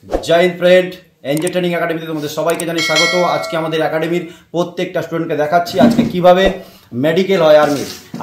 জয় Hind friend, NJ training একাডেমিতে তোমাদের সবাইকে জানাই স্বাগত। আজকে আমাদের একাডেমির প্রত্যেকটা স্টুডেন্টকে দেখাচ্ছি আজকে কিভাবে মেডিকেল হয়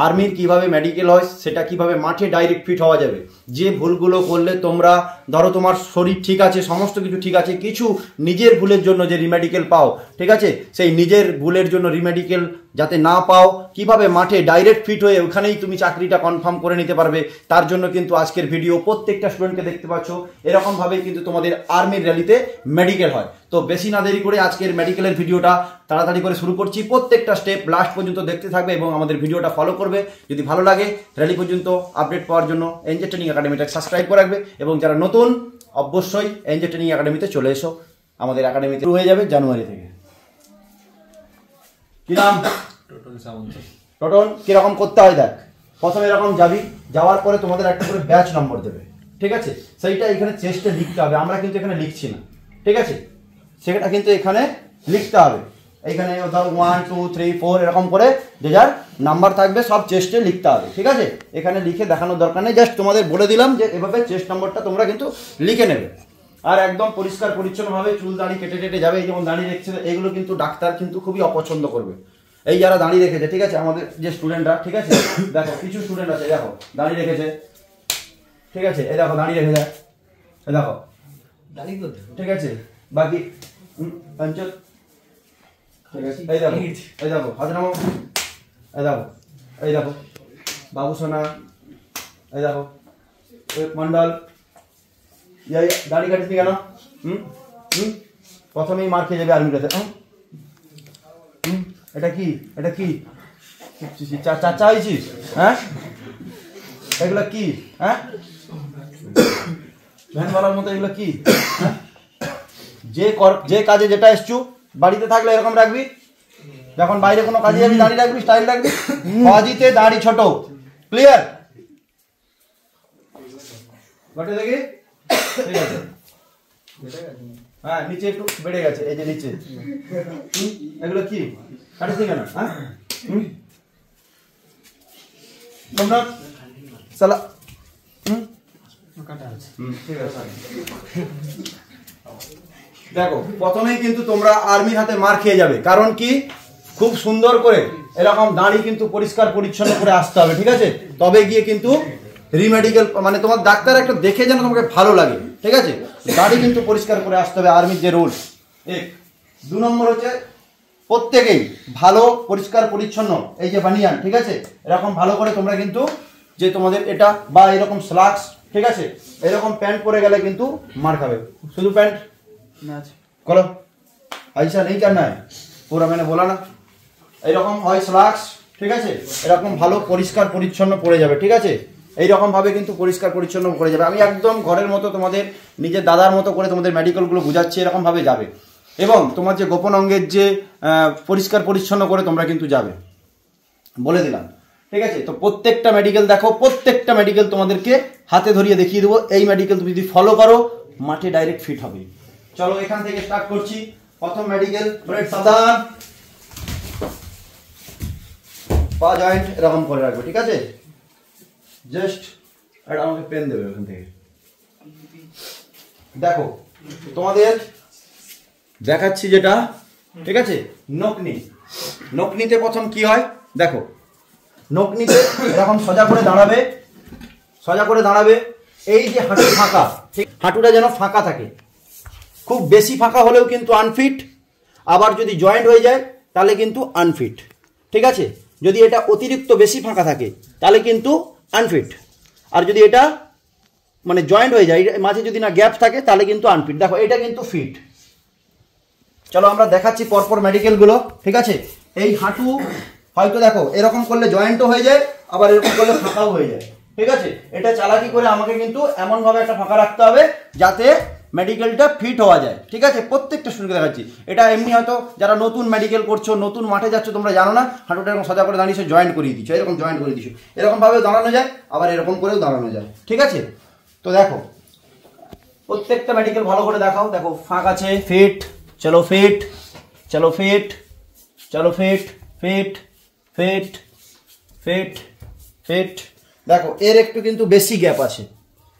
আর্মির কিভাবে মেডিকেল হয়, সেটা কিভাবে মাঠে ডাইরেক্ট ফিট হওয়া যাবে। যে ভুলগুলো করলে তোমরা ধরো তোমার শরীর ঠিক আছে, সমস্ত কিছু ঠিক আছে, কিছু নিজের ভুলের জন্য যে রিমেডিকেল পাও, ঠিক আছে, সেই নিজের ভুলের জন্য রিমেডিকেল যাতে না পাও, কিভাবে মাঠে ডাইরেক্ট ফিট হয়ে ওখানেই তুমি চাকরিটা কনফার্ম করে নিতে পারবে, তার জন্য কিন্তু আজকের ভিডিও। প্রত্যেকটা স্টুডেন্টকে দেখতে পাচ্ছ এরকমভাবেই কিন্তু তোমাদের আর্মির র্যালিতে মেডিকেল হয়। তো বেশি না দেরি করে আজকের মেডিকেলের ভিডিওটা তাড়াতাড়ি করে শুরু করছি। প্রত্যেকটা স্টেপ লাস্ট পর্যন্ত দেখতে থাকবে এবং আমাদের ভিডিওটা ফলো করবে। যদি ভালো লাগে র্যালি পর্যন্ত আপডেট পাওয়ার জন্য এনজে ট্রেনিং একাডেমিটাকে সাবস্ক্রাইব করে রাখবে এবং যারা নতুন অবশ্যই এনজে ট্রেনিং একাডেমিতে চলে এসো। আমাদের একাডেমিতে শুরু হয়ে যাবে জানুয়ারি থেকে। কি নাম? টোটন। কিরকম করতে হয় দেখ, প্রথমে এরকম যাবি, যাওয়ার পরে তোমাদের একটা করে ব্যাচ নম্বর দেবে, ঠিক আছে, সেইটা এখানে চেস্টে লিখতে হবে। আমরা কিন্তু এখানে লিখছি না, ঠিক আছে, সেটা কিন্তু এখানে লিখতে হবে। এইখানে ধর 1 2 3 4 এরকম করে যে যার নাম্বার থাকবে সব চেস্টে লিখতে হবে, ঠিক আছে। এখানে লিখে দেখানোর দরকার নেই, জাস্ট তোমাদের বলে দিলাম যে এভাবে চেস্ট নম্বরটা তোমরা কিন্তু লিখে নেবে। আর একদম পরিষ্কার পরিচ্ছন্নভাবে চুল দাড়ি কেটে কেটে যাবে। এই যেমন দাড়ি রেখেছে, এগুলো কিন্তু ডাক্তার কিন্তু খুবই অপছন্দ করবে। এই যারা দাঁড়িয়ে রেখেছে, ঠিক আছে, আমাদের যে স্টুডেন্টরা, ঠিক আছে, দেখো কিছু স্টুডেন্ট আছে দেখো দাঁড়িয়ে রেখেছে, ঠিক আছে, এই দেখো দাঁড়িয়ে রেখে দেয়, এই দেখো দাঁড়িয়ে, ঠিক আছে, বাকি অঞ্চল, ঠিক আছে, এই দেখো, এই দেখো হাত নামো, এই দেখো, এই দেখো বাবু সোনা, এই দেখো মন্ডল, দাঁড়িয়ে কাটিস কেন? প্রথমেই মার খেয়ে যাবে আর্মির কাছে। এটা কি, এটা কি চাচা হয়েছিস? হ্যাঁ, এগুলো কি? হ্যাঁ, ভ্যানওয়ালার মতো এগুলো কি? যে কাজে যেটা এসছু, বাড়িতে থাকলে এরকম রাখবি, যখন বাইরে কোনো কাজে যাবি দাঁড়িয়ে রাখবি, স্টাইল রাখবি। বাজিতে দাঁড়ি ছোট, ক্লিয়ার? বটে দেখি, ঠিক আছে, হ্যাঁ নিচে একটু বেড়ে গেছে, এই যে নিচে। এগুলো কি কাটিস কেন? হ্যাঁ, তোমরা সালা ঠিক আছে। দেখো প্রথমেই কিন্তু তোমরা আর্মির হাতে মার খেয়ে যাবে, কারণ কি, খুব সুন্দর করে এরকম দাঁড়ি কিন্তু পরিষ্কার পরিচ্ছন্ন করে আসতে হবে, ঠিক আছে, তবে গিয়ে কিন্তু রিমেডিকেল মানে তোমার ডাক্তার একটা দেখে যেন তোমাকে ভালো লাগে, ঠিক আছে, দাঁড়ি কিন্তু পরিষ্কার করে আসতে হবে, আর্মির যে রুলস। 2 নম্বর হচ্ছে প্রত্যেকেই ভালো পরিষ্কার পরিচ্ছন্ন, এই যে বানিয়ান, ঠিক আছে, এরকম ভালো করে তোমরা কিন্তু যে তোমাদের এটা বা এরকম স্লাক্স, ঠিক আছে, এরকম প্যান্ট পরে গেলে কিন্তু মার খাবে। শুধু প্যান্ট কলো আইসা নেই কেন নাই পুরা মানে বলা না, এইরকম হয় স্লাক্স, ঠিক আছে, এরকম ভালো পরিষ্কার পরিচ্ছন্ন পড়ে যাবে, ঠিক আছে, এইরকম ভাবে কিন্তু পরিষ্কার পরিচ্ছন্ন করে যাবে। আমি একদম ঘরের মতো তোমাদের নিজের দাদার মতো করে তোমাদের মেডিকেলগুলো বুঝাচ্ছি, এরকম ভাবে যাবে এবং তোমার যে গোপন অঙ্গের যে পরিষ্কার পরিচ্ছন্ন করে তোমরা কিন্তু যাবে, বলে দিলাম, ঠিক আছে। তো প্রত্যেকটা মেডিকেল দেখো, প্রত্যেকটা মেডিকেল তোমাদেরকে হাতে ধরিয়ে দেখিয়ে দেবো। এই মেডিকেল তুমি যদি ফলো করো মাঠে ডাইরেক্ট ফিট হবে। চলো এখান থেকে স্টার্ট করছি। প্রথম মেডিকেল, সাবধান, পা জয়েন্ট এরকম করে রাখবে, ঠিক আছে, জাস্ট এটা আমাকে পেন দেবে ওখান থেকে। দেখো তোমাদের দেখাচ্ছি যেটা, ঠিক আছে, নকনি। নকনিতে প্রথম কি হয় দেখো, নকনিতে এরকম সোজা করে দাঁড়াবে, সোজা করে দাঁড়াবে। এই যে হাঁটু ফাঁকা, ঠিক, হাঁটুটা যেন ফাঁকা থাকে, খুব বেশি ফাঁকা হলেও কিন্তু আনফিট, আবার যদি জয়েন্ট হয়ে যায় তাহলে কিন্তু আনফিট, ঠিক আছে। যদি এটা অতিরিক্ত বেশি ফাঁকা থাকে তাহলে কিন্তু আনফিট, আর যদি এটা মানে জয়েন্ট হয়ে যায়, মাঝে যদি না গ্যাপ থাকে তাহলে কিন্তু আনফিট। দেখো এটা কিন্তু ফিট। চলো আমরা দেখাচ্ছি পরপর মেডিকেলগুলো, ঠিক আছে। এই হাঁটু হয়তো দেখো এরকম করলে জয়েন্টও হয়ে যায়, আবার এরকম করলে ফাঁকাও হয়ে যায়, ঠিক আছে। এটা চালাকি করে আমাকে কিন্তু এমনভাবে একটা ফাঁকা রাখতে হবে যাতে মেডিকেলটা ফিট হওয়া যায়, ঠিক আছে। প্রত্যেকটা স্টুডেন্টকে দেখাচ্ছি। এটা এমনি হয়তো যারা নতুন মেডিকেল করছো, নতুন মাঠে যাচ্ছ, তোমরা জানো না, হাঁটুটা এরকম সোজা করে দাঁড়িয়েছো, জয়েন্ট করিয়ে দিচ্ছ, এরকম জয়েন্ট করে দিচ্ছ, এরকমভাবেও দাঁড়ানো যায়, আবার এরকম করেও দাঁড়ানো যায়, ঠিক আছে। তো দেখো প্রত্যেকটা মেডিকেল ভালো করে দেখাও। দেখো ফাঁক আছে, ফিট, চলো ফিট, চলো ফিট, চলো fit, fit fit fit fit. দেখো এর একটু কিন্তু বেশি গ্যাপ আছে,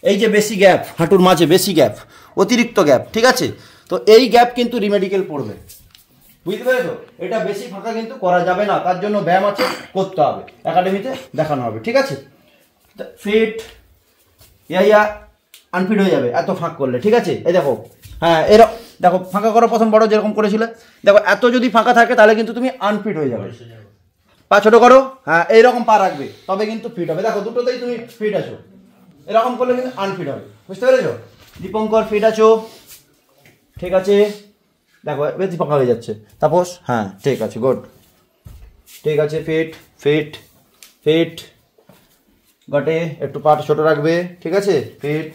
এই যে বেশি গ্যাপ, হাঁটুর মাঝে বেশি গ্যাপ, অতিরিক্ত গ্যাপ, ঠিক আছে? তো এই গ্যাপ কিন্তু রিমেডিকেল পড়বে, বুঝতে পেরেছো? এটা বেশি ফাঁকা কিন্তু করা যাবে না, তার জন্য ব্যায়াম আছে, করতে হবে, একাডেমিতে দেখানো হবে, ঠিক আছে? ফিট ইয়া আনফিট হয়ে যাবে এত ফাঁক করলে, ঠিক আছে? এই দেখো, হ্যাঁ এরকম দেখো, ফাঁকা করো প্রথম বড় যেরকম করেছিলে, দেখো এত যদি ফাঁকা থাকে তাহলে কিন্তু তুমি আনফিট হয়ে যাবে। পা ছোটো করো, হ্যাঁ এইরকম পা রাখবে, তবে কিন্তু ফিট হবে। দেখো দুটোতেই তুমি ফিট আছো, এরকম করলে কিন্তু আনফিট হবে, বুঝতে পেরেছো? দীপঙ্কর ফিট আছো, ঠিক আছে? দেখো বেশি ফাঁকা হয়ে যাচ্ছে, তাপস হ্যাঁ ঠিক আছে, গুড, ঠিক আছে, ফিট ফিট ফিট, গটে একটু পাট ছোট রাখবে, ঠিক আছে? Fit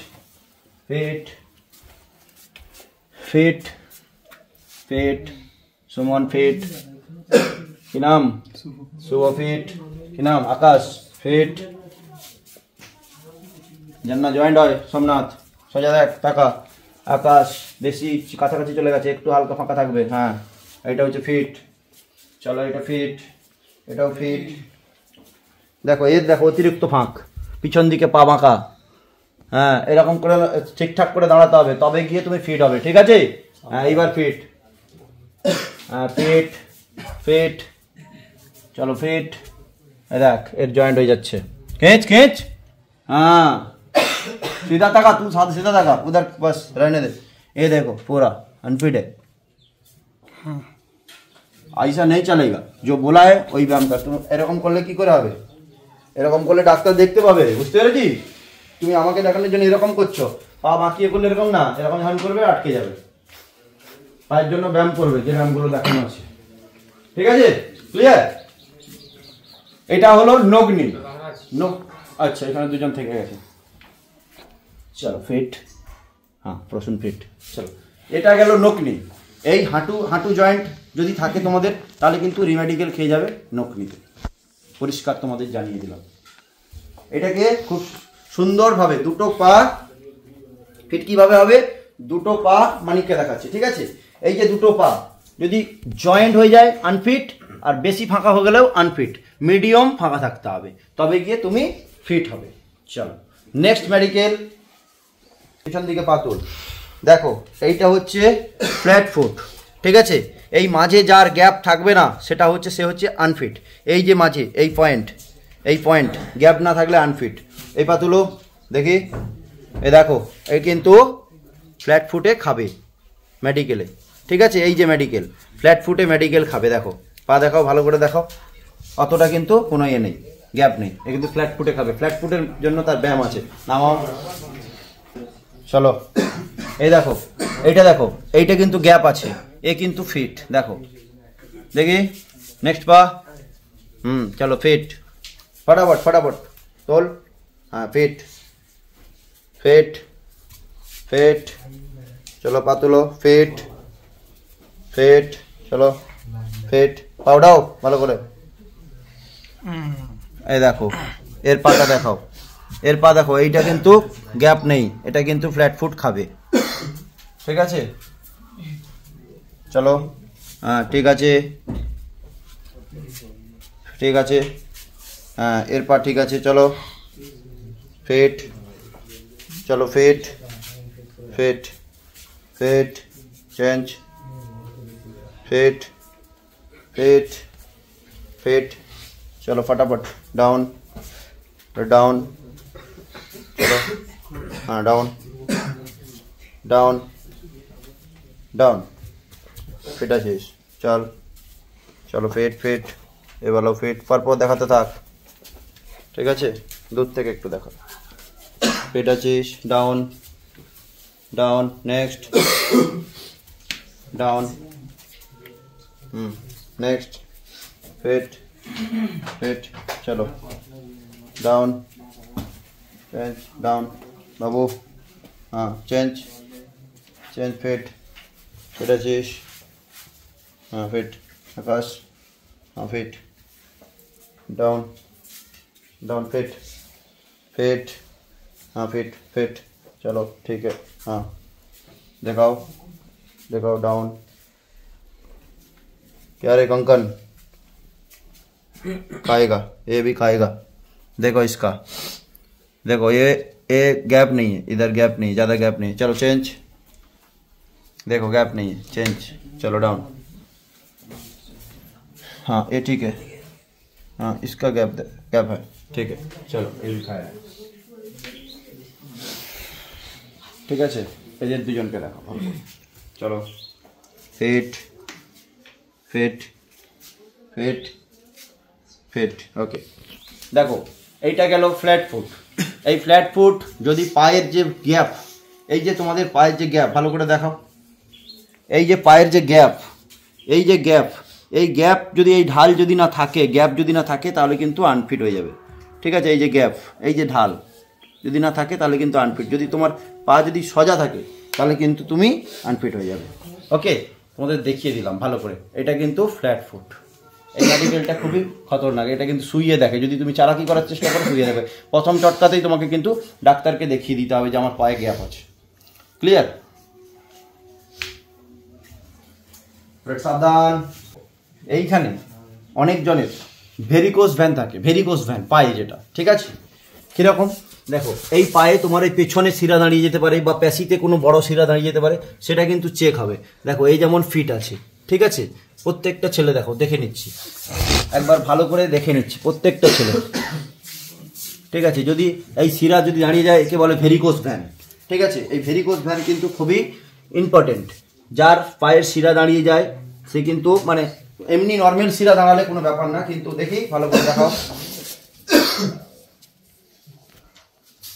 fit fit fit, Suman fit, কি নাম? শুভ ফিট, কি নাম? আকাশ ফিট, জান্না জয়েন্ট হয়, সোমনাথ সোজা দেখ, টাকা, আকাশ বেশি কাছাকাছি চলে গেছে, একটু হালকা ফাঁকা থাকবে, হ্যাঁ এটা হচ্ছে ফিট, চলো এটা ফিট, এটাও ফিট। দেখো এর দেখো অতিরিক্ত ফাঁক, পিছন দিকে পা বাঁকা, হ্যাঁ এরকম করে ঠিকঠাক করে দাঁড়াতে হবে, তবে গিয়ে তুমি ফিট হবে, ঠিক আছে? হ্যাঁ এইবার ফিট, হ্যাঁ ফিট ফিট, চলো ফিট, দেখ এর জয়েন্ট হয়ে যাচ্ছে, खींच खींच, हाँ सीधा तका, तू साथ सीधा तका उधर, बस रहने दे, ये देखो पूरा अनफिट है, ऐसा नहीं चलेगा, जो बोला है वही ব্যায়াম কর। তুমি এরকম করলে কি করে হবে? এরকম করলে ডাক্তার দেখতে পাবে, বুঝতে পেরেছি? তুমি আমাকে দেখানোর জন্য এরকম করছো, পা বাঁকিয়ে করলে এরকম না, এরকম ঝান করবে, আটকে যাবে, পায়ের জন্য ব্যায়াম করবে, যে ব্যায়ামগুলো দেখানো আছে, ঠিক আছে? ক্লিয়ার? এটা হলো নগ্নি, আচ্ছা এখানে দুজন থেকে গেছে, চলো ফিট, হ্যাঁ প্রসূন ফিট, চলো এটা গেল নকনি। এই হাঁটু জয়েন্ট যদি থাকে তোমাদের, তাহলে কিন্তু রিমেডিকেল খেয়ে যাবে নকনিতে, পরিষ্কার তোমাদের জানিয়ে দিলাম। এটাকে খুব সুন্দরভাবে দুটো পা ফিট কিভাবে হবে, দুটো পা মানিককে দেখাচ্ছে, ঠিক আছে? এই যে দুটো পা যদি জয়েন্ট হয়ে যায় আনফিট, আর বেশি ফাঁকা হয়ে গেলেও আনফিট, মিডিয়াম ফাঁকা থাকতে হবে, তবে গিয়ে তুমি ফিট হবে। চলো নেক্সট মেডিকেল, পিছন দিকে পাতুল, দেখো এইটা হচ্ছে ফ্ল্যাট ফুট, ঠিক আছে? এই মাঝে যার গ্যাপ থাকবে না সেটা হচ্ছে, সে হচ্ছে আনফিট। এই যে মাঝে এই পয়েন্ট গ্যাপ না থাকলে আনফিট। এই পাতুলো দেখি, এই দেখো এই কিন্তু ফ্ল্যাট ফুটে খাবে মেডিকেলে, ঠিক আছে? এই যে মেডিকেল, ফ্ল্যাট ফুটে মেডিকেল খাবে, দেখো পা দেখাও, ভালো করে দেখাও, অতটা কিন্তু কোনো ইয়ে নেই, গ্যাপ নেই, এ কিন্তু ফ্ল্যাট ফুটে খাবে, ফ্ল্যাট ফুটের জন্য তার ব্যায়াম আছে, নামাও, চলো এই দেখো এইটা, দেখো এইটা কিন্তু গ্যাপ আছে, এ কিন্তু ফিট, দেখো দেখি নেক্সট পা, চলো ফিট, फटाफट फटाफट तोल, हाँ फिट फिट फिट, चलो पातुलो फिट फिट, चलो फिट, पाउडाओ ভালো করে, এই দেখো এর পাটা দেখাও, এর পা দেখো, এইটা কিন্তু গ্যাপ নেই, এটা কিন্তু ফ্ল্যাট ফুট খাবে, ঠিক আছে? চলো হ্যাঁ ঠিক আছে, ঠিক আছে, হ্যাঁ এর পা ঠিক আছে, চলো ফিট, চলো fit fit fit, change, fit fit fit, चलो फटाफट डाउन डाउन, चलो हाँ डाउन डाउन डाउन, फिट आছিস, चल चलो फिट फिट, এ ভালো ফিট, পরপর দেখাতে থাক, ঠিক আছে? দূর থেকে একটু দেখা, ফিট আছিস, down down, next down, next fit fit, चलो डाउन चेंज डाउन, बाबू हाँ चेंज चेंज, फिट फिट आছিস, हाँ फिट, आकाश हाँ fit, down down fit fit, हाँ फिट फिट, चलो ठीक है, हाँ दिखाओ दिखाओ, डाउन, क्या रे कंकन खाएगा, ये भी खाएगा, देखो इसका, देखो ये ये गैप नहीं है, इधर गैप नहीं, ज़्यादा गैप नहीं, चलो चेंज, देखो गैप नहीं है, चेंज, चलो डाउन, हाँ ये ठीक है, हाँ इसका गैप है, ठीक है, चलो ये लिखा है, ঠিক আছে, এদের দুজনকে দেখো, চলো ফিট ফিট ফিট ফিট, ওকে। দেখো এইটা গেল ফ্ল্যাট ফুট। এই ফ্ল্যাট ফুট যদি পায়ের যে গ্যাপ, এই যে তোমাদের পায়ের যে গ্যাপ, ভালো করে দেখাও, এই যে পায়ের যে গ্যাপ, এই যে গ্যাপ, এই গ্যাপ যদি এই ঢাল যদি না থাকে, গ্যাপ যদি না থাকে তাহলে কিন্তু আনফিট হয়ে যাবে, ঠিক আছে। এই যে গ্যাপ, এই যে ঢাল যদি না থাকে তাহলে কিন্তু আনফিট। যদি তোমার পা যদি সোজা থাকে তাহলে কিন্তু তুমি আনফিট হয়ে যাবে, ওকে। তোমাদের দেখিয়ে দিলাম ভালো করে, এটা কিন্তু ফ্ল্যাট ফুট। এই মেডিকেলটা খুবই খতরনাক, এটা কিন্তু শুইয়ে দেখে, যদি তুমি চালাকি করার চেষ্টা করো শুইয়ে দেখে, প্রথম চটকাতেই তোমাকে কিন্তু ডাক্তারকে দেখিয়ে দিতে হবে যে আমার পায়ে গ্যাপ আছে, ক্লিয়ার। সাবধান। এইখানে অনেকজনের ভেরিকোজ ভ্যান থাকে, ভেরিকোজ ভ্যান পায়ে যেটা, ঠিক আছে। কীরকম দেখো, এই পায়ে তোমার এই পেছনে শিরা দাঁড়িয়ে যেতে পারে বা প্যাসিতে কোনো বড় শিরা দাঁড়িয়ে যেতে পারে, সেটা কিন্তু চেক হবে। দেখো এই যেমন ফিট আছে, ঠিক আছে, প্রত্যেকটা ছেলে দেখো, দেখে নিচ্ছি একবার ভালো করে দেখে নিচ্ছি প্রত্যেকটা ছেলে, ঠিক আছে। যদি এই শিরা যদি দাঁড়িয়ে যায় একে বলে ভেরিকোজ ভ্যান, ঠিক আছে। এই ভেরিকোজ ভ্যান কিন্তু খুবই ইম্পর্টেন্ট। যার পায়ের শিরা দাঁড়িয়ে যায় সে কিন্তু মানে এমনি নর্মাল শিরা দাঁড়ালে কোনো ব্যাপার না, কিন্তু দেখি ভালো করে দেখাও,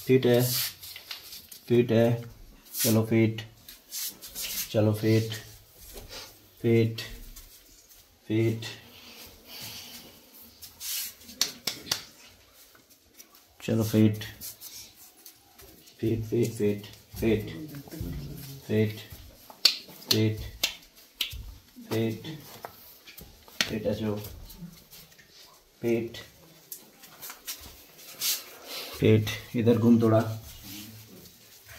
फिट है, फिट है, चलो फिट, चलो फिट फिट फिट, चलो fit fit fit fit fit fit fit fit fit आचो फिट पेट, इधर घूम थोड़ा,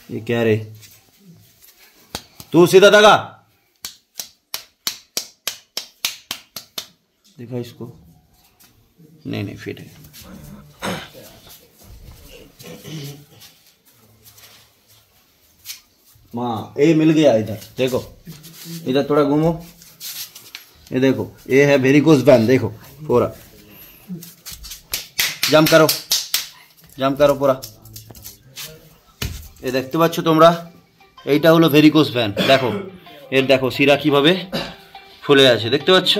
ये क्या रे, तू सीधा दगा, देखा इसको, नहीं नहीं फिट है। माँ ये मिल गया, इधर देखो, इधर थोड़ा घूमो, ये देखो ये है वेरिकोज वैन, देखो पूरा जंप करो, জাম্প করো পুরা, এই দেখতে পাচ্ছ তোমরা, এইটা হলো ভেরিকোজ ভ্যান। দেখো এর দেখো শিরা কিভাবে ফুলে আছে, দেখতে পাচ্ছ,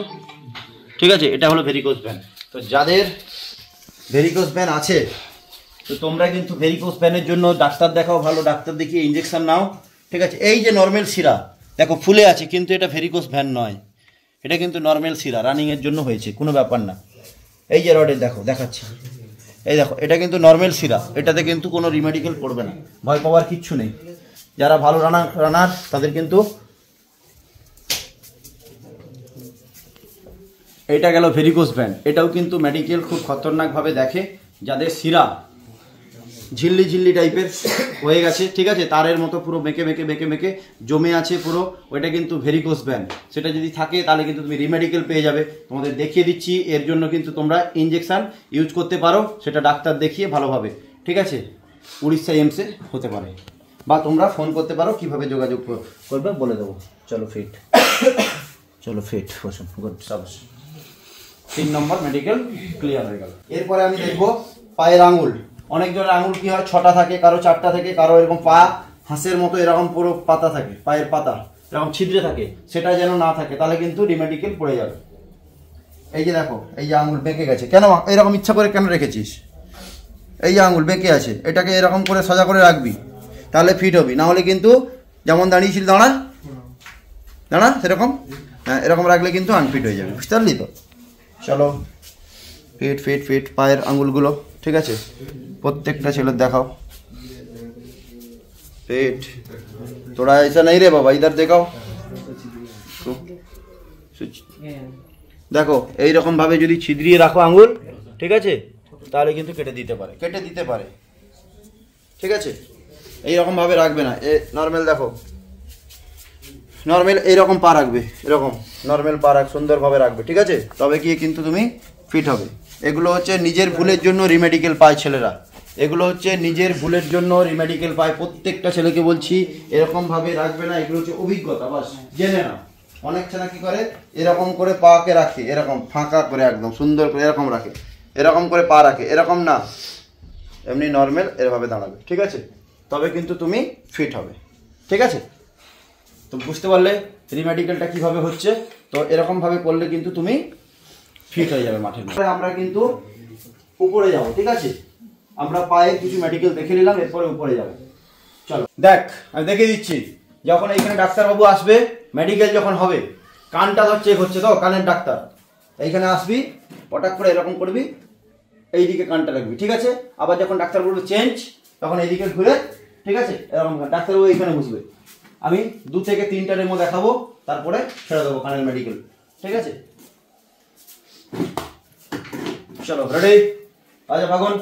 ঠিক আছে। এটা হলো ভেরিকোজ ভ্যান। তো যাদের ভেরিকোজ ভ্যান আছে তো তোমরা কিন্তু ভেরিকোজ ভ্যানের জন্য ডাক্তার দেখাও, ভালো ডাক্তার দেখিয়ে ইঞ্জেকশন নাও, ঠিক আছে। এই যে নর্মাল শিরা দেখো ফুলে আছে, কিন্তু এটা ভেরিকোজ ভ্যান নয়, এটা কিন্তু নর্মাল শিরা, রানিংয়ের জন্য হয়েছে, কোনো ব্যাপার না। এই যে রডের দেখো, দেখাচ্ছি, এই দেখো এটা কিন্তু নর্মাল শিরা, এটাতে কিন্তু কোনো রিমেডিকেল পড়বে না, ভয় পাওয়ার কিচ্ছু নেই। যারা ভালো রানার তাদের কিন্তু এটা গেল ভেরিকোজ ভ্যান। এটাও কিন্তু মেডিকেল খুব খতরনাকভাবে দেখে, যাদের শিরা ঝিল্লি ঝিল্লি টাইপের হয়ে গেছে, ঠিক আছে, তারের মতো পুরো বেঁকে বেঁকে বেঁকে বেঁকে জমে আছে পুরো, ওইটা কিন্তু ভেরিকোজ ভ্যান। সেটা যদি থাকে তাহলে কিন্তু তুমি রিমেডিকেল পেয়ে যাবে। তোমাদের দেখিয়ে দিচ্ছি, এর জন্য কিন্তু তোমরা ইঞ্জেকশন ইউজ করতে পারো, সেটা ডাক্তার দেখিয়ে ভালোভাবে, ঠিক আছে। উড়িষ্যা এমসে হতে পারে, বা তোমরা ফোন করতে পারো, কিভাবে যোগাযোগ করবে বলে দেবো। চলো ফিট, চলো ফিট, বসুন, গুড, সাবাস। 3 নম্বর মেডিকেল ক্লিয়ার হয়ে গেল। এরপরে আমি দেখবো পায়ের আঙুল। অনেকজনের আঙুল কি হয়, 6টা থাকে, কারো 4টা থাকে, কারো এরকম পা হাঁসের মতো এরকম পুরো পাতা থাকে, পায়ের পাতা এরকম ছিদ্রে থাকে, সেটা যেন না থাকে, তাহলে কিন্তু রিমেডিকেল পড়ে যাবে। এই যে দেখো, এই যে আঙুল বেঁকে গেছে, কেন এরকম ইচ্ছা করে কেন রেখেছিস? এই যে আঙুল বেঁকে আছে, এটাকে এরকম করে সোজা করে রাখবি, তাহলে ফিট হবি। না হলে কিন্তু যেমন দাঁড়িয়েছিল, দাঁড়া দাঁড়া সেরকম, হ্যাঁ এরকম রাখলে কিন্তু আনফিট হয়ে যাবে, বুঝতে পারলি তো। চলো ফিট ফিট ফিট, পায়ের আঙুলগুলো, ঠিক আছে, প্রত্যেকটা ছেলের দেখাও ফিট। थोड़ा ऐसा नहीं रे बाबा, इधर देखाओ, দেখো এইরকম ভাবে যদি ছিদ্রিয়ে রাখো আঙুল, ঠিক আছে, তাহলে কিন্তু কেটে দিতে পারে, ঠিক আছে। এইরকম ভাবে রাখবে না, নর্মাল দেখো, নর্মাল এইরকম পা রাখবে, এরকম নর্মাল পা রাখ, সুন্দরভাবে রাখবে, ঠিক আছে, তবে গিয়ে কিন্তু তুমি ফিট হবে। এগুলো হচ্ছে নিজের ভুলের জন্য রিমেডিকেল পায় ছেলেরা, এগুলো হচ্ছে নিজের ভুলের জন্য রিমেডিকেল পায়। প্রত্যেকটা ছেলেকে বলছি এরকমভাবে রাখবে না, এগুলো হচ্ছে অভিজ্ঞতা, বাস জেনে না। অনেক ছেলে কি করে এরকম করে পাকে রাখে, এরকম ফাঁকা করে একদম সুন্দর করে এরকম রাখে, এরকম করে পা রাখে, এরকম না, এমনি নর্মাল এভাবে দাঁড়াবে, ঠিক আছে? তবে কিন্তু তুমি ফিট হবে, ঠিক আছে? তো বুঝতে পারলে রিমেডিকেলটা কিভাবে হচ্ছে। তো এরকমভাবে করলে কিন্তু তুমি ফিট হয়ে যাবে মাঠের মধ্যে। আমরা কিন্তু উপরে যাব, ঠিক আছে? আমরা পায়ে কিছু মেডিকেল দেখে নিলাম, এরপরে উপরে যাব। চলো দেখ, আমি দেখে দিচ্ছি। যখন এইখানে ডাক্তারবাবু আসবে, মেডিকেল যখন হবে, কানটা ধর চেক হচ্ছে তো, কানের ডাক্তার এইখানে আসবি, হঠাৎ করে এরকম করবি, এইদিকে কানটা রাখবি, ঠিক আছে? আবার যখন ডাক্তার বলবে চেঞ্জ, তখন এইদিকে ঘুরে, ঠিক আছে? এরকম ডাক্তারবাবু এইখানে বসবে, আমি 2 থেকে 3টা ডেমো দেখাবো, তারপরে ছেড়ে দেবো কানের মেডিকেল, ঠিক আছে? চলো রেডি, আচ্ছা ভাগুন,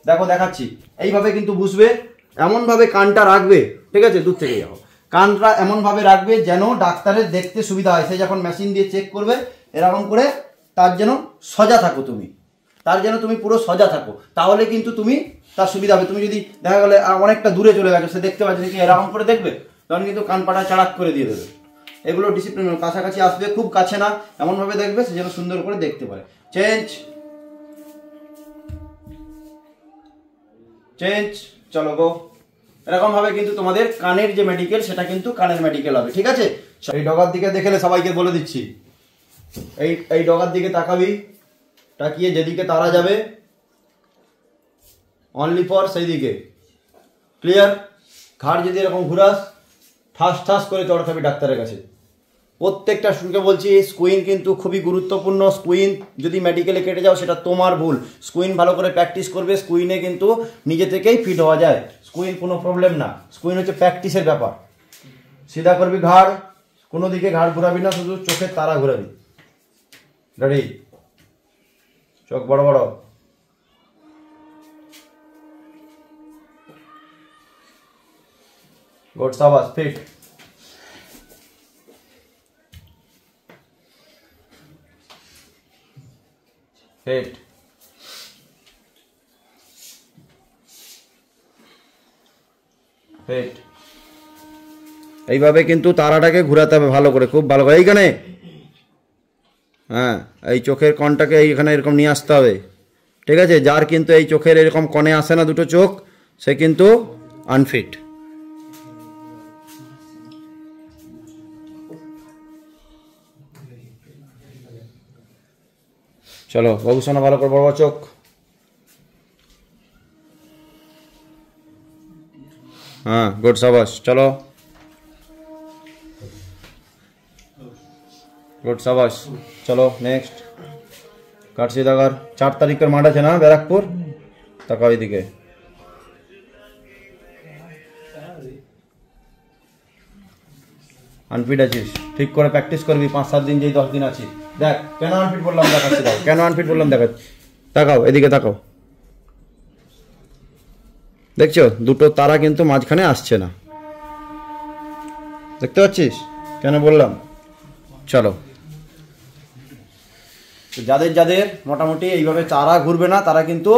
দেখো দেখাচ্ছি। এইভাবে কিন্তু বুঝবে, এমনভাবে কানটা রাখবে, ঠিক আছে? দূর থেকে যাও, কানটা এমনভাবে রাখবে যেন ডাক্তারের দেখতে সুবিধা হয়। সে যখন মেশিন দিয়ে চেক করবে, এরকম করে তার যেন সজা থাকো তুমি, তার যেন তুমি পুরো সজা থাকো, তাহলে কিন্তু তুমি তার সুবিধা হবে। তুমি যদি দেখা গেলে অনেকটা দূরে চলে গেছো, সে দেখতে পাচ্ছে কি এরকম করে দেখবে, তখন কিন্তু কান পাটা চাড়াক করে দিয়ে দেবে। এগুলো ডিসিপ্লিন, কাছাকাছি আসবে, খুব কাছে না, এমনভাবে দেখবে সে যেন সুন্দর করে দেখতে পারে। চেঞ্জ, চেঞ্জ, চলো গো। এরকম ভাবে কিন্তু তোমাদের কানের যে মেডিকেল, সেটা কিন্তু কানের মেডিকেল হবে, ঠিক আছে? এই ডগার দিকে দেখলে সবাইকে বলে দিচ্ছি, এই ডগার দিকে তাকাবি, তাকিয়ে যেদিকে তারা যাবে অনলি ফর সেই দিকে, ক্লিয়ার? ঘাড় যদি এরকম ঘুরাস, ঠাস ঠাস করে চড় খাবি ডাক্তারের কাছে। প্রত্যেকটা শুনকে বলছি, স্কুইন কিন্তু খুবই গুরুত্বপূর্ণ। স্কুইন যদি মেডিকেলে কেটে যাও, সেটা তোমার ভুল। স্কুইন ভালো করে প্র্যাকটিস করবে, স্কুইনে কিন্তু নিজে থেকেই ফিট হওয়া যায়, স্কুইন কোনো প্রবলেম না। স্কুইন হচ্ছে প্র্যাকটিসের ব্যাপার। সিধা করবি ঘাড়, কোনো দিকে ঘাড় ঘুরাবি না, শুধু চোখের তারা ঘুরাবি। রেডি, চোখ বড় বড়, গুড, সাবাস, ফিট, ফিট, ফিট। এইভাবে কিন্তু তারাটাকে ঘুরাতে হবে ভালো করে, খুব ভালো করে। এইখানে, হ্যাঁ, এই চোখের কনটাকে এইখানে এরকম নিয়ে আসতে হবে, ঠিক আছে? যার কিন্তু এই চোখের এরকম কনে আসে না দুটো চোখ, সে কিন্তু আনফিট। চলো বাবু সোনা, ভালো করে বড় বড় চোখ, হ্যাঁ, গুড, সাবাস, চলো, গুড, সাবাস, চলো নেক্সট। কাটছি দাগার 4 তারিখের মাঠ আছে না ব্যারাকপুর, তাকাও এইদিকে। আনফিট আছিস, ঠিক করে প্র্যাকটিস করবি 5-7 দিন, যেই 10 দিন আছিস। দেখ কেন আনফিট বললাম, দেখাচ্ছি, দেখ কেন আনফিট বললাম, দেখাচ্ছি। তাকাও এদিকে, তাকাও, দেখছো দুটো তারা কিন্তু মাঝখানে আসছে না, দেখতে পাচ্ছিস কেন বললাম? চলো, যাদের যাদের মোটামুটি এইভাবে তারা ঘুরবে না, তারা কিন্তু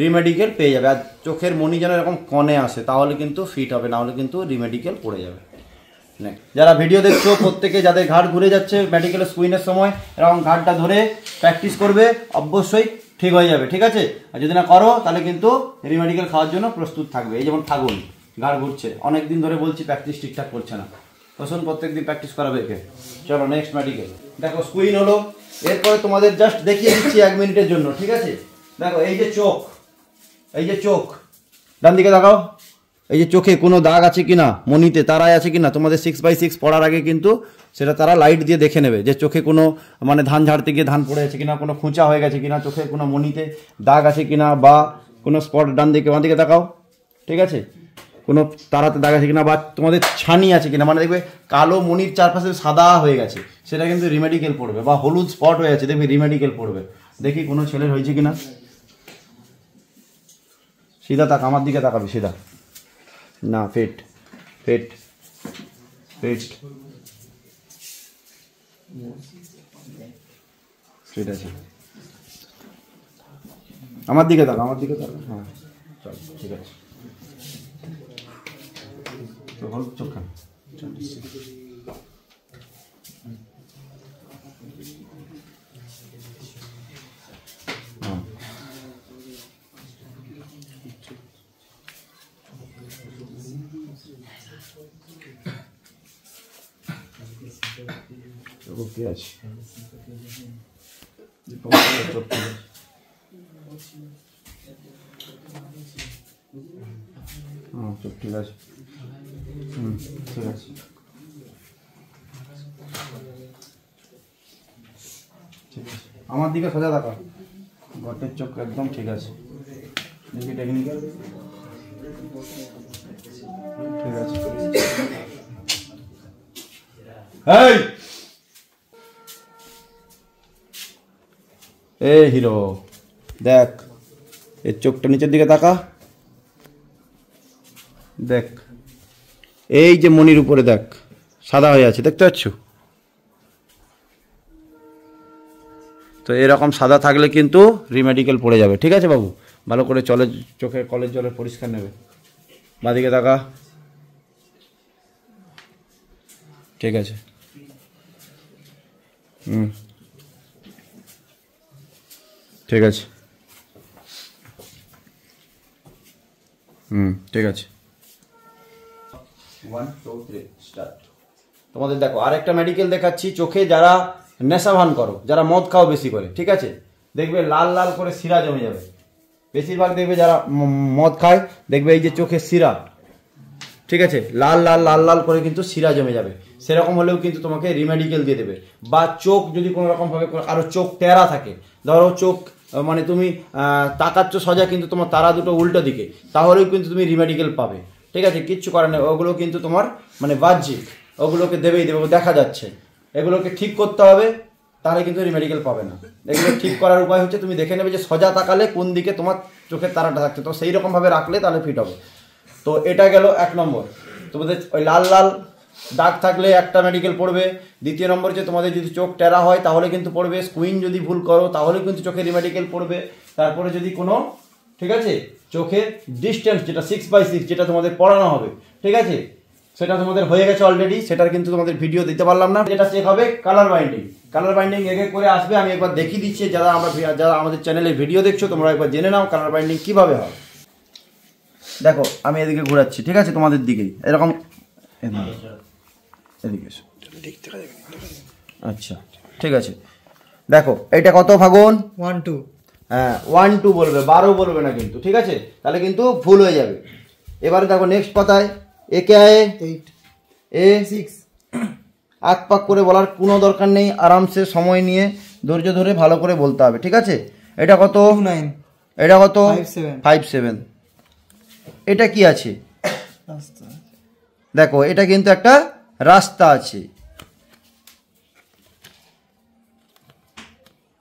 রিমেডিকেল পেয়ে যাবে। আর চোখের মনি যেন এরকম কনে আসে, তাহলে কিন্তু ফিট হবে, না হলে কিন্তু রিমেডিকেল পড়ে যাবে। যারা ভিডিও দেখছো প্রত্যেকে, যাদের ঘাড় ঘুরে যাচ্ছে মেডিকেল স্কুইনের সময়, এরকম ঘাড়টা ধরে প্র্যাকটিস করবে, অবশ্যই ঠিক হয়ে যাবে, ঠিক আছে? আর যদি না করো, তাহলে কিন্তু রিমেডিকেল খাওয়ার জন্য প্রস্তুত থাকবে। এই যেমন ফাগুন ঘাড় ঘুরছে, অনেক দিন ধরে বলছি প্র্যাকটিস ঠিকঠাক করছে না, তখন প্রত্যেক দিন প্র্যাকটিস করাবে একে। চলো নেক্সট মেডিকেল। দেখো স্কুইন হলো, এরপরে তোমাদের জাস্ট দেখিয়ে দিচ্ছি 1 মিনিটের জন্য, ঠিক আছে? দেখো এই যে চোখ, এই যে চোখ, ডান দিকে দেখাও, এই যে চোখে কোনো দাগ আছে কিনা, মনিতে তারায় আছে কিনা, তোমাদের 6/6 পড়ার আগে কিন্তু সেটা তারা লাইট দিয়ে দেখে নেবে, যে চোখে কোনো মানে ধান ঝাড়তে গিয়ে ধান পড়ে আছে কিনা, কোনো খুঁচা হয়ে গেছে কিনা, চোখে কোনো মনিতে দাগ আছে কিনা, বা কোনো স্পট, ডান দিকে বাঁ দিকে তাকাও, ঠিক আছে? কোনো তারাতে দাগ আছে কিনা, বা তোমাদের ছানি আছে কিনা, মানে দেখবে কালো মনির চারপাশে সাদা হয়ে গেছে, সেটা কিন্তু রিমেডিকেল পড়বে। বা হলুদ স্পট হয়ে আছে, দেখবে রিমেডিকেল পড়বে। দেখি কোনো ছেলের হয়েছে কিনা, সিধা তাক, আমার দিকে তাকাবি, সিধা, না, ফিট, ফিট, ফিট, ঠিক আছে। আমার দিকে তাকা, আমার দিকে তাকা। হ্যাঁ চল ঠিক আছে। তো হল চোখ খান। ওকে আছে চোখ ঠিক আছে। ঠিক আছে আমার দিকে সোজা থাকা, ঘটের চোখ একদম ঠিক আছে। দেখি টেকনিক্যাল ঠিক আছে। এই হিরো দেখ, এর চোখটা নিচের দিকে তাকা, দেখ এই যে মনির উপরে দেখ সাদা হয়ে আছে, দেখতে পাচ্ছ? তো এরকম সাদা থাকলে কিন্তু রিমেডিকেল পড়ে যাবে। ঠিক আছে বাবু, ভালো করে চলে চোখে কলের জলে পরিষ্কার নেবে। বাঁদিকে তাকা, ঠিক আছে। ঠিক আছে ঠিক আছে। 1 2 3 স্টার্ট। তোমাদের দেখো আরেকটা মেডিকেল দেখাচ্ছি। চোখে যারা নেশা ভান করো, যারা মদ খাও বেশি করে, ঠিক আছে, দেখবে লাল লাল করে শিরা জমে যাবে। বেশিরভাগ দেখবে যারা মদ খায় দেখবে এই যে চোখের শিরা, ঠিক আছে, লাল লাল লাল লাল করে কিন্তু শিরা জমে যাবে। সেরকম হলেও কিন্তু তোমাকে রিমেডিকেল দিয়ে দেবে। বা চোখ যদি কোনো রকমভাবে আরও চোখ টেরা থাকে, ধরো চোখ মানে তুমি তাকাচ্ছ সোজা কিন্তু তোমার তারা দুটো উল্টো দিকে, তাহলেও কিন্তু তুমি রিমেডিকেল পাবে। ঠিক আছে, কিচ্ছু করার নেই, ওগুলো কিন্তু তোমার মানে বাহ্যিক, ওগুলোকে দেবেই দেবে, দেখা যাচ্ছে। এগুলোকে ঠিক করতে হবে, তাহলে কিন্তু রিমেডিকেল পাবে না। এগুলো ঠিক করার উপায় হচ্ছে তুমি দেখে নেবে যে সোজা তাকালে কোন দিকে তোমার চোখের তারাটা থাকছে, তো সেই রকমভাবে রাখলে তাহলে ফিট হবে। তো এটা গেল 1 নম্বর। তোমাদের ওই লাল লাল দাগ থাকলে একটা মেডিকেল পড়বে। দ্বিতীয় নম্বর যে তোমাদের যদি চোখ টেরা হয় তাহলে কিন্তু পড়বে। স্কুইন যদি ভুল করো তাহলে কিন্তু চোখে রিমেডিকেল পড়বে। তারপরে যদি কোনো, ঠিক আছে, চোখের ডিস্টেন্স যেটা 6/6 যেটা তোমাদের পড়ানো হবে, ঠিক আছে, সেটা তোমাদের হয়ে গেছে অলরেডি, সেটার কিন্তু তোমাদের ভিডিও দিতে পারলাম না। যেটা চেক হবে কালার বাইন্ডিং। কালার বাইন্ডিং এক এক করে আসবে, আমি একবার দেখিয়ে দিচ্ছি। যারা আমাদের চ্যানেলে ভিডিও দেখছো তোমরা একবার জেনে নাও কালার বাইন্ডিং কীভাবে হয়। দেখো আমি এদিকে ঘোরাচ্ছি, ঠিক আছে, তোমাদের দিকেই এরকম এদিকে। আচ্ছা ঠিক আছে, দেখো এটা কত ফাগুন? 1 2। হ্যাঁ 1 2 বলবে, 12 বলবে না কিন্তু, ঠিক আছে, তাহলে কিন্তু ভুল হয়ে যাবে। এবারে দেখো নেক্সট পাতায় এ কে আয় 8 এ 6। আক পাক করে বলার কোনো দরকার নেই, আরামসে সময় নিয়ে ধৈর্য ধরে ভালো করে বলতে হবে, ঠিক আছে। এটা কত? 9। এটা কত? 5 7। এটা কি আছে রাস্তা? দেখো এটা কিন্তু একটা রাস্তা আছে।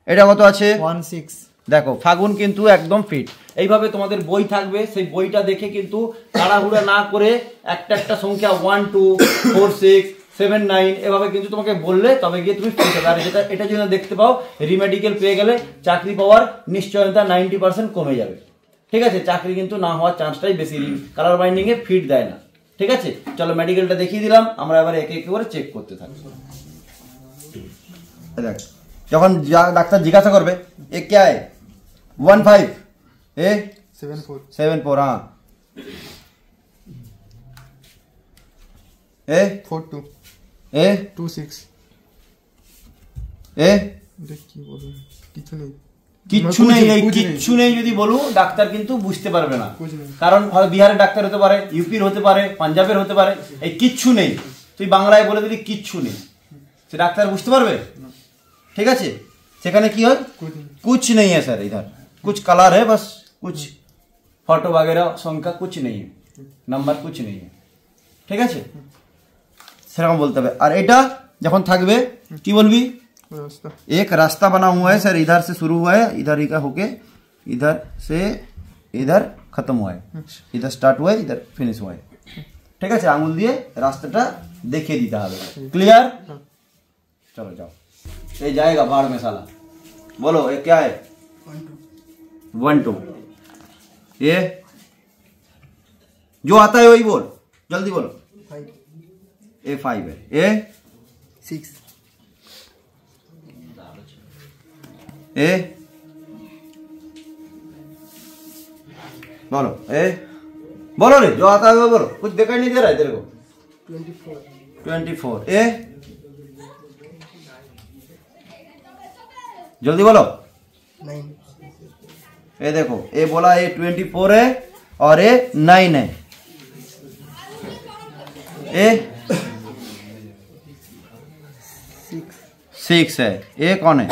এটা কত আছে? 1 6। দেখো ফাগুন কিন্তু একদম ফিট। এইভাবে তোমাদের বই থাকবে, সেই বইটা দেখে কিন্তু তাড়াহুড়া না করে একটা একটা সংখ্যা 1 2 4 6 7 9 এভাবে কিন্তু তোমাকে বললে তবে গিয়ে তুমি ফিট হবে। আর এটা যদি দেখতে পাও রিমেডিকেল পেয়ে গেলে চাকরি পাওয়ার নিশ্চয়তা 90% কমে যাবে। ঠিক আছে, চাকরি কিন্তু না হওয়ার চান্সটাই বেশি। কালার বাইন্ডিং এ ফিট দেয় না। ঠিক আছে, চলো মেডিকেলটা দেখিয়ে দিলাম, আমরা এবার একে একে করে চেক করতে থাকবো। দেখ যখন ডাক্তার জিজ্ঞাসা করবে এ কে আয় 1 5 এ 7 4 हाँ ए 4 2 ए 2 6 ए দেখ কি বলবো, কিছু নেই, কিচ্ছু নেই। এই কিচ্ছু নেই যদি বলু ডাক্তার কিন্তু বুঝতে পারবে না, কারণ হয় বিহারের ডাক্তার হতে পারে, ইউপির হতে পারে, পাঞ্জাবের হতে পারে। এই কিচ্ছু নেই তুই বাংলায় বলে দিলি কিচ্ছু নেই, সে ডাক্তার বুঝতে পারবে? ঠিক আছে, সেখানে কি হয় कुछ नहीं है सर, इधर कुछ कलर है बस, कुछ फोटो वगैरह संख्या कुछ नहीं है, नंबर कुछ नहीं है। ঠিক আছে, সেরকম বলতে হবে। আর এটা যখন থাকবে কি বলবি? एक रास्ता बना हुआ है सर, इधर से शुरू हुआ है, इधर ही का होके इधर से इधर खत्म हुआ है, इधर स्टार्ट हुआ है, इधर फिनिश हुआ है। ঠিক আছে, আঙুল দিয়ে রাস্তাটা দেখিয়ে দিতে হবে। ক্লিয়ার? চলো যাও। ये जाएगा बाढ़ में साला। बोलो ये क्या है? 1 2 ए जो आता है वही बोल, जल्दी बोलो। 5 ए 5 है। ए 6 ए बोलो। ए बोलो रे, जो आता है वो बोलो, कुछ दिखाई नहीं दे रहा है तेरे को। 24 ए जल्दी बोलो। 9 ये देखो, ये बोला ये 24 है और ये 9 है। ये 6 है। ये कौन है?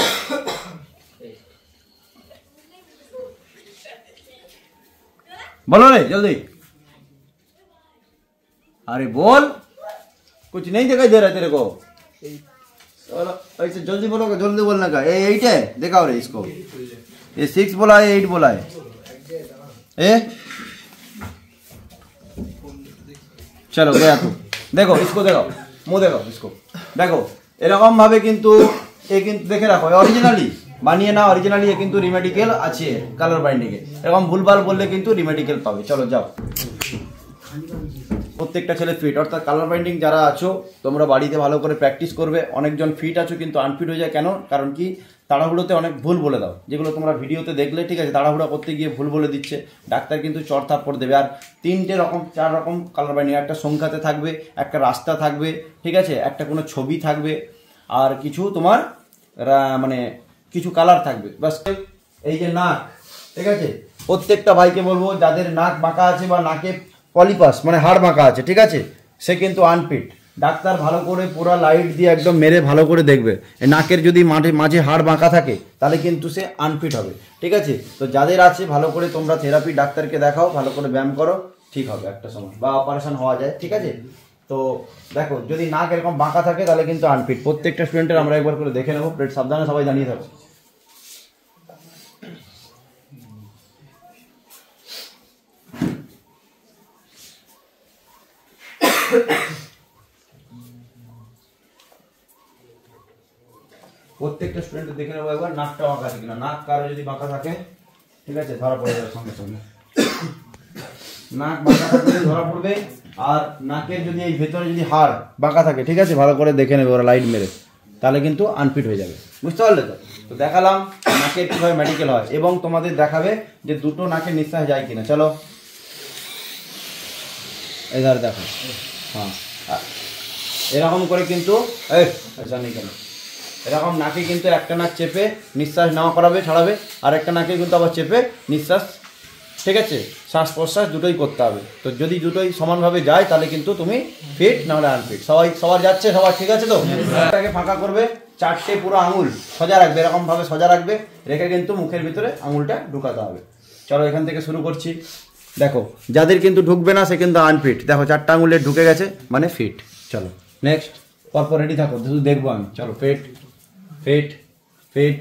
बोलो रे जल्दी। अरे बोल, कुछ नहीं दिखाई दे रहा है तेरे को। ऐसे जल्दी बोलोगे, जल्दी बोलने का। ये 8 है, दिखाओ रे इसको। ये 6 बोला है, 8 बोला है। ए चलो गया तू। देखो इसको, देखो मुंह, देखो इसको, देखো এরকম ভাবে কিন্তু এ কিন্তু দেখে রাখো, অরিজিনালি বানিয়ে না, অরিজিনালি এ কিন্তু রিমেডিকেল আছে কালার বাইন্ডিং এ। এরকম ভুলভাল বললে কিন্তু রিমেডিকেল পাবে। চলো যাও। প্রত্যেকটা ছেলে ফিট, অর্থাৎ কালার বাইন্ডিং যারা আছো তোমরা বাড়িতে ভালো করে প্র্যাকটিস করবে। অনেকজন ফিট আছো কিন্তু আনফিট হয়ে যায় কেন? কারণ কি তাড়াহুড়োতে অনেক ভুল বলে দাও, যেগুলো তোমরা ভিডিওতে দেখলে, ঠিক আছে, তাড়াহুড়া করতে গিয়ে ভুল বলে দিচ্ছে, ডাক্তার কিন্তু চড় থাপ্পড় দেবে। আর 3টে রকম 4 রকম কালার বাইন্ডিং, একটা সংখ্যাতে থাকবে, একটা রাস্তা থাকবে, ঠিক আছে, একটা কোনো ছবি থাকবে, আর কিছু তোমার মানে কিছু কালার থাকবে। বাস এই যে নাক, ঠিক আছে, প্রত্যেকটা ভাইকে বলবো যাদের নাক বাঁকা আছে বা নাকে পলিপাস মানে হাড় বাঁকা আছে, ঠিক আছে, সে কিন্তু আনফিট। ডাক্তার ভালো করে পুরো লাইট দিয়ে একদম মেরে ভালো করে দেখবে। নাকের যদি মাঝে হাড় বাঁকা থাকে তাহলে কিন্তু সে আনফিট হবে, ঠিক আছে। তো যাদের আছে ভালো করে তোমরা থেরাপি ডাক্তারকে দেখাও, ভালো করে ব্যায়াম করো, ঠিক হবে একটা সময়, বা অপারেশন হওয়া যায়, ঠিক আছে। তো দেখো যদি নাক এরকম বাঁকা থাকে তাহলে কিন্তু আনফিট। প্রত্যেকটা স্টুডেন্টের আমরা একবার করে দেখে নেবো। প্লেট সাবধানে সবাই জানিয়ে থাকো। প্রত্যেকটা স্টুডেন্ট দেখে নেবো একবার নাকটা বাঁকা আছে কিনা। নাক কারো যদি বাঁকা থাকে, ঠিক আছে, ধরা পড়ে যাবে সঙ্গে সঙ্গে। নাক বাঁকা থাকলে ধরা পড়বে। আর নাকের যদি এই ভেতরে যদি হাড় বাঁকা থাকে, ঠিক আছে, ভালো করে দেখে নেবে ওরা লাইট মেরে, তাহলে কিন্তু আনফিট হয়ে যাবে। বুঝতে পারলে তো? তো দেখালাম নাকের কীভাবে মেডিকেল হয়, এবং তোমাদের দেখাবে যে দুটো নাকের নিঃশ্বাস যায় কিনা। চলো এধারে দেখো। হ্যাঁ এরকম করে কিন্তু জানি কেন এরকম নাকে কিন্তু একটা নাক চেপে নিঃশ্বাস নেওয়া করাবে, ছাড়াবে, আর একটা নাকে কিন্তু আবার চেপে নিঃশ্বাস, ঠিক আছে, শ্বাস প্রশ্বাস দুটোই করতে হবে। তো যদি দুটোই সমানভাবে যায় তাহলে কিন্তু তুমি ফিট, নাহলে আনফিট। সবার যাচ্ছে, সবার ঠিক আছে তো? এটাকে ফাঁকা করবে, 4টে পুরো আঙুল সোজা রাখবে, এরকমভাবে সোজা রাখবে, রেখে কিন্তু মুখের ভিতরে আঙুলটা ঢুকাতে হবে। চলো এখান থেকে শুরু করছি। দেখো যাদের কিন্তু ঢুকবে না সে কিন্তু আনফিট। দেখো 4টা আঙুলে ঢুকে গেছে মানে ফিট। চলো নেক্সট, পরপর রেডি থাকো, শুধু দেখবো আমি। চলো fit fit fit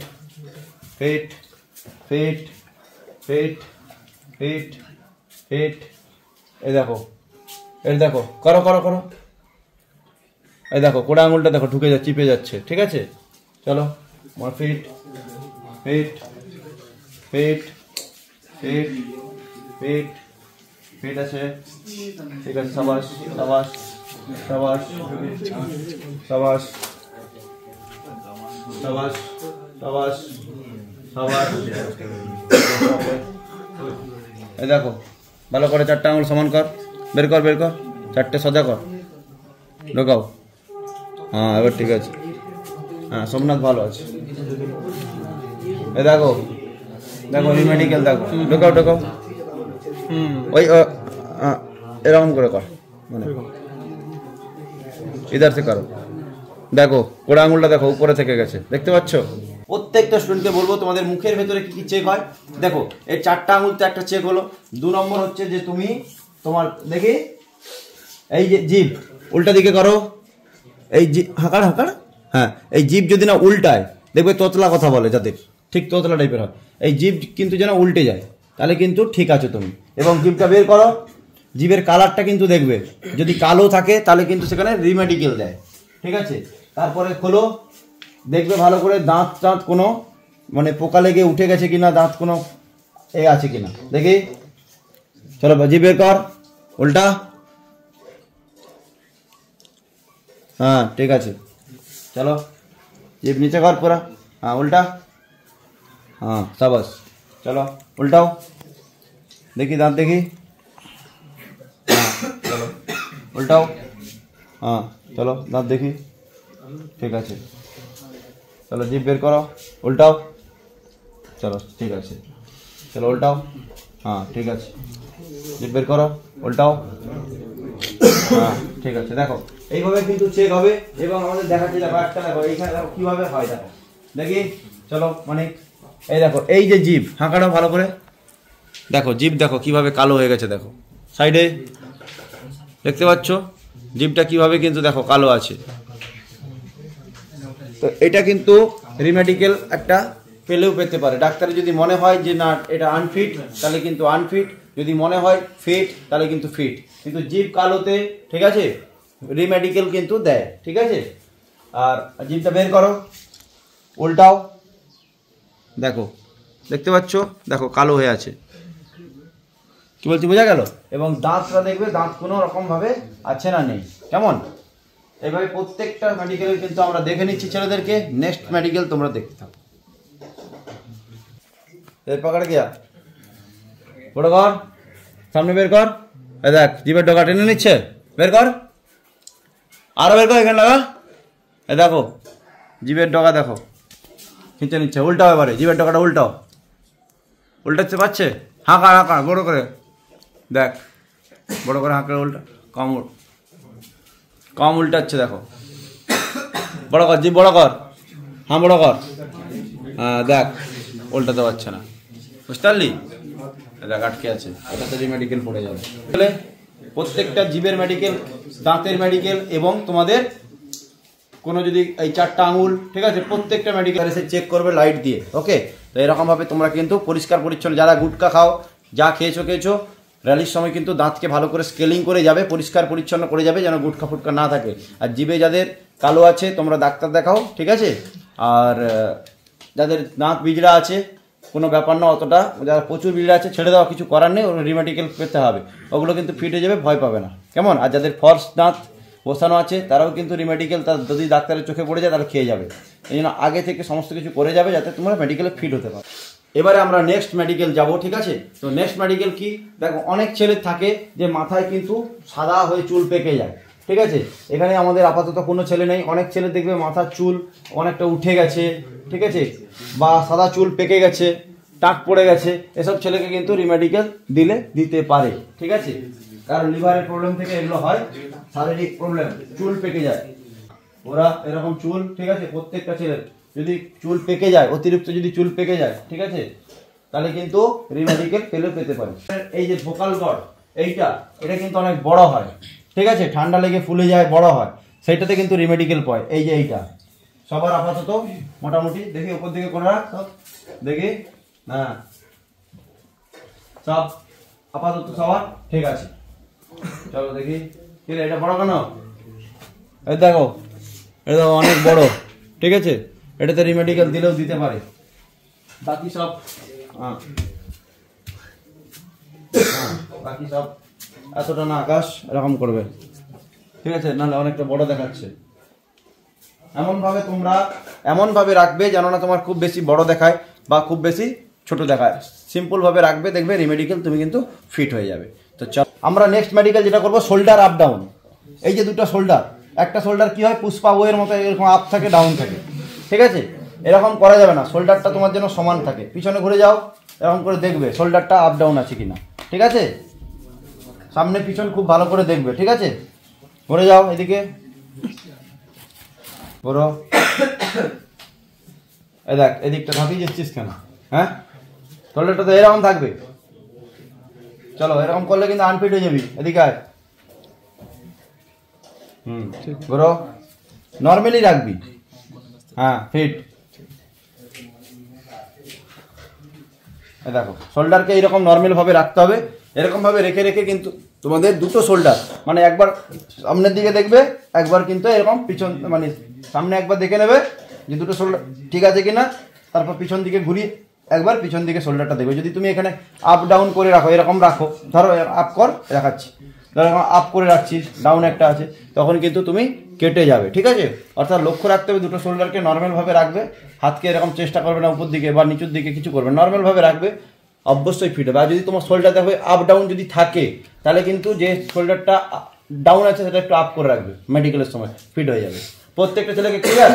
fit fit fit fit fit. এই দেখো, এই দেখো, করো করো করো। এই দেখো কোড়া আঙুলটা দেখো ঢুকে যাচ্ছে, চিপে যাচ্ছে, ঠিক আছে। চলো fit fit fit fit fit fit আছে, ঠিক আছে। সাবাস সাবাস সাবাস সাবাস সাবাস সাবাস সাবাস। এই দেখো ভালো করে 4টা আঙুল সমান কর, বের কর বের কর, 4টে সোজা কর, ঢোকাও। হ্যাঁ এবার ঠিক আছে। হ্যাঁ সোমনাথ ভালো আছে। এই দেখো দেখো রিমেডিকেল দেখো, ঢোকাও ঢোকাও। ওই এরকম করে কর, মানে ইধার থেকে করো। দেখো কোড়া আঙুলটা দেখো উপরে থেকে গেছে, দেখতে পাচ্ছ? প্রত্যেকটা স্টুডেন্টকে বলবো তোমাদের মুখের ভেতরে কি কি চেক হয়। দেখো এই 4টা আঙুল তো একটা চেক হলো। 2 নম্বর হচ্ছে যে তুমি তোমার দেখি এই যে জিভ উল্টা দিকে করো, এই হাঁকাড় হাঁকাড়, হ্যাঁ এই জিভ যদি না উল্টায়, দেখবে তোতলা কথা বলে যাদের, ঠিক তোতলা টাইপের হয়, এই জিভ কিন্তু যেন উল্টে যায়, তাহলে কিন্তু ঠিক আছে তুমি। এবং জিভটা বের করো, জিভের কালারটা কিন্তু দেখবে, যদি কালো থাকে তাহলে কিন্তু সেখানে রিমেডিকেল দেয়, ঠিক আছে। তারপরে খোলো, দেখবে ভালো করে দাঁত কোনো মানে পোকা লেগে উঠে গেছে কিনা, দাঁত কোনো এ আছে কিনা দেখি। চলো জিভ বের কর, উল্টা। হ্যাঁ ঠিক আছে, চলো জিভ নিচে কর পুরা। হ্যাঁ উল্টা, हाँ शाबाश। चलो उल्टाओ, देखी दांत देखी। हाँ चलो उल्टाओ, हाँ चलो दांत देखी, ठीक है। चलो जीभ बेर करो, उल्टाओ, चलो ठीक है। चलो उल्टाओ, हाँ ठीक है। जीभ बेर करो, उल्टाओ, हाँ ठीक है। देखो এইভাবে কিন্তু চেক হবে এবং আমাদের দেখাচ্ছি। দেখো একটা দেখো এইখানে দেখো কিভাবে হয়, দেখো দেখি। চলো মানে এই দেখো এই যে জিভ হাঁকাটা ভালো করে দেখো, জিভ দেখো কিভাবে কালো হয়ে গেছে। দেখো সাইডে দেখতে পাচ্ছ জিভটা কিভাবে কিন্তু দেখো কালো আছে। তো এটা কিন্তু রিমেডিকেল একটা পেলেও পেতে পারে। ডাক্তারের যদি মনে হয় যে না এটা আনফিট তাহলে কিন্তু আনফিট, যদি মনে হয় ফিট তাহলে কিন্তু ফিট। কিন্তু জিভ কালোতে ঠিক আছে রিমেডিকেল কিন্তু দেয়, ঠিক আছে। আর জিভটা বের করো, উল্টাও, দেখো দেখতে পাচ্ছ দেখো কালো হয়ে আছে। কি বলছি বোঝা গেল? এবং দাঁতটা দেখবে দাঁত কোনো রকম ভাবে আছে না নেই, কেমন। এইভাবে প্রত্যেকটা মেডিকেলে কিন্তু আমরা দেখে নিচ্ছি ছেলেদেরকে। নেক্সট মেডিকেল তোমরা দেখতে থাকো। এর পাকাটা গিয়া বড় কর, সামনে বের কর। এই দেখ জিভের ডগা টেনে নিচ্ছে, বের কর, আরো বের কর, এখানে লাগা। এই দেখো জিভের ডগা দেখো খিঁচে নিচ্ছে। উল্টাও এবারে, জিভের ডগাটা উল্টাও, উল্টাচ্ছে পাচ্ছে। হাঁকা হাঁকা বড় করে দেখ, বড় করে হাঁকা, উল্টা কম উল্টাচ্ছে দেখো। বড় কর, জিভ বড় কর, হ্যাঁ বড় কর। হ্যাঁ দেখ উল্টাতে পারছে না, বুঝতে পারলি? দেখ আটকে আছে, এটাতে মেডিকেল পড়ে যাবে। তাহলে প্রত্যেকটা জিভের মেডিকেল, দাঁতের মেডিকেল এবং তোমাদের কোনো যদি এই 4টা আঙুল ঠিক আছে প্রত্যেকটা মেডিকেল এসে চেক করবে লাইট দিয়ে, ওকে। তো এরকমভাবে তোমরা কিন্তু পরিষ্কার পরিচ্ছন্ন, যারা গুটকা খাও যা খেয়েছো র্যালির সময় কিন্তু দাঁতকে ভালো করে স্কেলিং করে যাবে, পরিষ্কার পরিচ্ছন্ন করে যাবে যেন গুটকা ফুটকা না থাকে। আর জিভে যাদের কালো আছে তোমরা ডাক্তার দেখাও, ঠিক আছে। আর যাদের দাঁত বিজড়া আছে কোনো ব্যাপার না অতটা, যারা প্রচুর বিজড়া আছে ছেড়ে দেওয়া, কিছু করার নেই, ওগুলো রিমেডিকেল পেতে হবে, ওগুলো কিন্তু ফিট হয়ে যাবে, ভয় পাবে না, কেমন। আর যাদের ফলস দাঁত বসানো আছে তারাও কিন্তু রিমেডিকেল, তার যদি ডাক্তারের চোখে পড়ে যায় তাহলে খেয়ে যাবে। এই জন্য আগে থেকে সমস্ত কিছু করে যাবে যাতে তোমরা মেডিকেলে ফিট হতে পারো। এবারে আমরা নেক্সট মেডিকেল যাব, ঠিক আছে। তো নেক্সট মেডিকেল কি দেখো, অনেক ছেলে থাকে যে মাথায় কিন্তু সাদা হয়ে চুল পেকে যায়, ঠিক আছে। এখানে আমাদের আপাতত কোনো ছেলে নেই, অনেক ছেলে দেখবে মাথার চুল অনেকটা উঠে গেছে, ঠিক আছে, বা সাদা চুল পেকে গেছে, টাক পড়ে গেছে, এসব ছেলেকে কিন্তু রিমেডিকেল দিতে পারে, ঠিক আছে। কারণ লিভারের প্রবলেম থেকে এগুলো হয়, শারীরিক প্রবলেম, চুল পেকে যায় ওরা এরকম চুল, ঠিক আছে। প্রত্যেকটা ছেলের যদি চুল পেকে যায়, অতিরিক্ত যদি চুল পেকে যায়, ঠিক আছে, তাহলে কিন্তু রিমেডিকেল পেতে পারে। এই যে ভোকাল কর্ড এটা কিন্তু অনেক বড় হয়, ঠিক আছে, ঠান্ডা লেগে ফুলে যায়, বড় হয়, সেইটাতে কিন্তু রিমেডিকেল পায়। এই যে এইটা সবার আপাতত মোটামুটি দেখি উপর দিকে করে রাখ, সব দেখি, হ্যাঁ সব আপাতত সবার ঠিক আছে। চলো দেখি, এটা বড় কেন? এই দেখো এটা অনেক বড়, ঠিক আছে, এটাতে রিমেডিকেল দিলেও দিতে পারে। বাকি সব বাকি সব এতটা না আকাশ এরকম করবে, ঠিক আছে, নাহলে অনেকটা বড় দেখাচ্ছে। এমন ভাবে রাখবে যেন না তোমার খুব বেশি বড় দেখায় বা খুব বেশি ছোট দেখায়, সিম্পল ভাবে রাখবে, দেখবে রিমেডিকেল তুমি কিন্তু ফিট হয়ে যাবে। তো চল আমরা নেক্সট মেডিকেল যেটা করবো, শোল্ডার আপ ডাউন। এই যে দুটো শোল্ডার, একটা শোল্ডার কি হয় পুষ্পা বইয়ের মতো এরকম আপ থাকে, ডাউন থাকে, ঠিক আছে। এরকম করা যাবে না, শোল্ডারটা তোমার যেন সমান থাকে। পিছনে ঘুরে যাও, এরকম করে দেখবে শোল্ডারটা আপ ডাউন আছে কিনা, ঠিক আছে। সামনে পিছন খুব ভালো করে দেখবে, ঠিক আছে। ঘুরে যাও এদিকে, ঘুরো, এই দেখ এদিকটা ঢাকিয়ে যাচ্ছিস কেন? হ্যাঁ, শোল্ডারটা তো এরকম থাকবে। চলো এরকম করলে কিন্তু আনফিট হয়ে যাবি, এদিকে আয়। ঘুরো, নর্মালি রাখবি, হ্যাঁ ফিট। দেখো শোল্ডারকে এইরকম নর্মাল ভাবে রাখতে হবে, এরকম ভাবে রেখে রেখে কিন্তু তোমাদের দুটো শোল্ডার, মানে একবার সামনের দিকে দেখবে, একবার কিন্তু এরকম পিছন, মানে সামনে একবার দেখে নেবে যে দুটো শোল্ডার ঠিক আছে কিনা, তারপর পিছন দিকে ঘুরিয়ে একবার পিছন দিকে শোল্ডারটা দেখবে। যদি তুমি এখানে আপ ডাউন করে রাখো, এরকম রাখো, ধরো আপ কর দেখাচ্ছি, ধরো আপ করে রাখছিস, ডাউন একটা আছে, তখন কিন্তু তুমি কেটে যাবে। ঠিক আছে, অর্থাৎ লক্ষ্য রাখতে হবে দুটো শোল্ডারকে নর্মালভাবে রাখবে, হাতকে এরকম চেষ্টা করবে না উপর দিকে বা নিচুর দিকে কিছু করবে, নর্মালভাবে রাখবে, অবশ্যই ফিট হবে। আর যদি তোমার শোল্ডার দেখবে আপ ডাউন যদি থাকে, তাহলে কিন্তু যে শোল্ডারটা ডাউন আছে সেটা একটু আপ করে রাখবে, মেডিকেলের সময় ফিট হয়ে যাবে। প্রত্যেকটা ছেলেকে ক্লিয়ার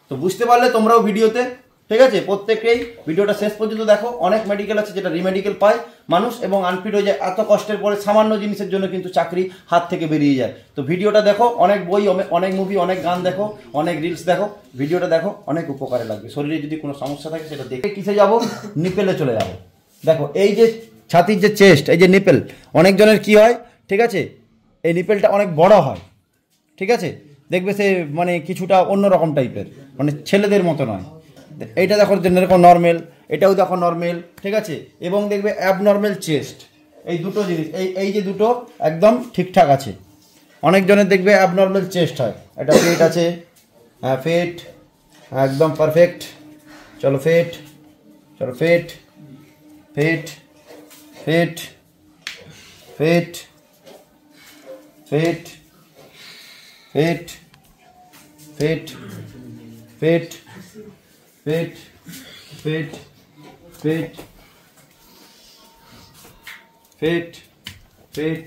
তো? বুঝতে পারলে তোমরাও ভিডিওতে? ঠিক আছে, প্রত্যেকেই ভিডিওটা শেষ পর্যন্ত দেখো। অনেক মেডিকেল আছে যেটা রিমেডিকেল পায় মানুষ এবং আনফিট হয়ে যায়, এত কষ্টের পরে সামান্য জিনিসের জন্য কিন্তু চাকরি হাত থেকে বেরিয়ে যায়। তো ভিডিওটা দেখো, অনেক বই, অনেক মুভি, অনেক গান দেখো, অনেক রিলস দেখো, ভিডিওটা দেখো, অনেক উপকারে লাগবে। শরীরে যদি কোনো সমস্যা থাকে সেটা দেখে কিসে যাবো, নিপেলে চলে যাবো। দেখো এই যে ছাতির যে চেস্ট, এই যে নিপেল, অনেকজনের কি হয়, ঠিক আছে, এই নিপেলটা অনেক বড় হয়। ঠিক আছে, দেখবে সে মানে কিছুটা অন্যরকম টাইপের, মানে ছেলেদের মতো নয়। এইটা দেখো যেরকম নর্মাল, এটাও দেখো নর্মাল। ঠিক আছে, এবং দেখবে অ্যাবনর্মাল চেস্ট, এই দুটো জিনিস, এই যে দুটো একদম ঠিকঠাক আছে। অনেকজনের দেখবে অ্যাবনর্মাল চেস্ট হয়, এটা ফেট আছে, হ্যাঁ ফেট একদম পারফেক্ট। চলো ফেট, চলো ফেট, ফেট, ফেট, ফেট, ফেট, ফেট, ফেট, ফেট, ফেট, ফেট, ফেট, ফেট, ফেট,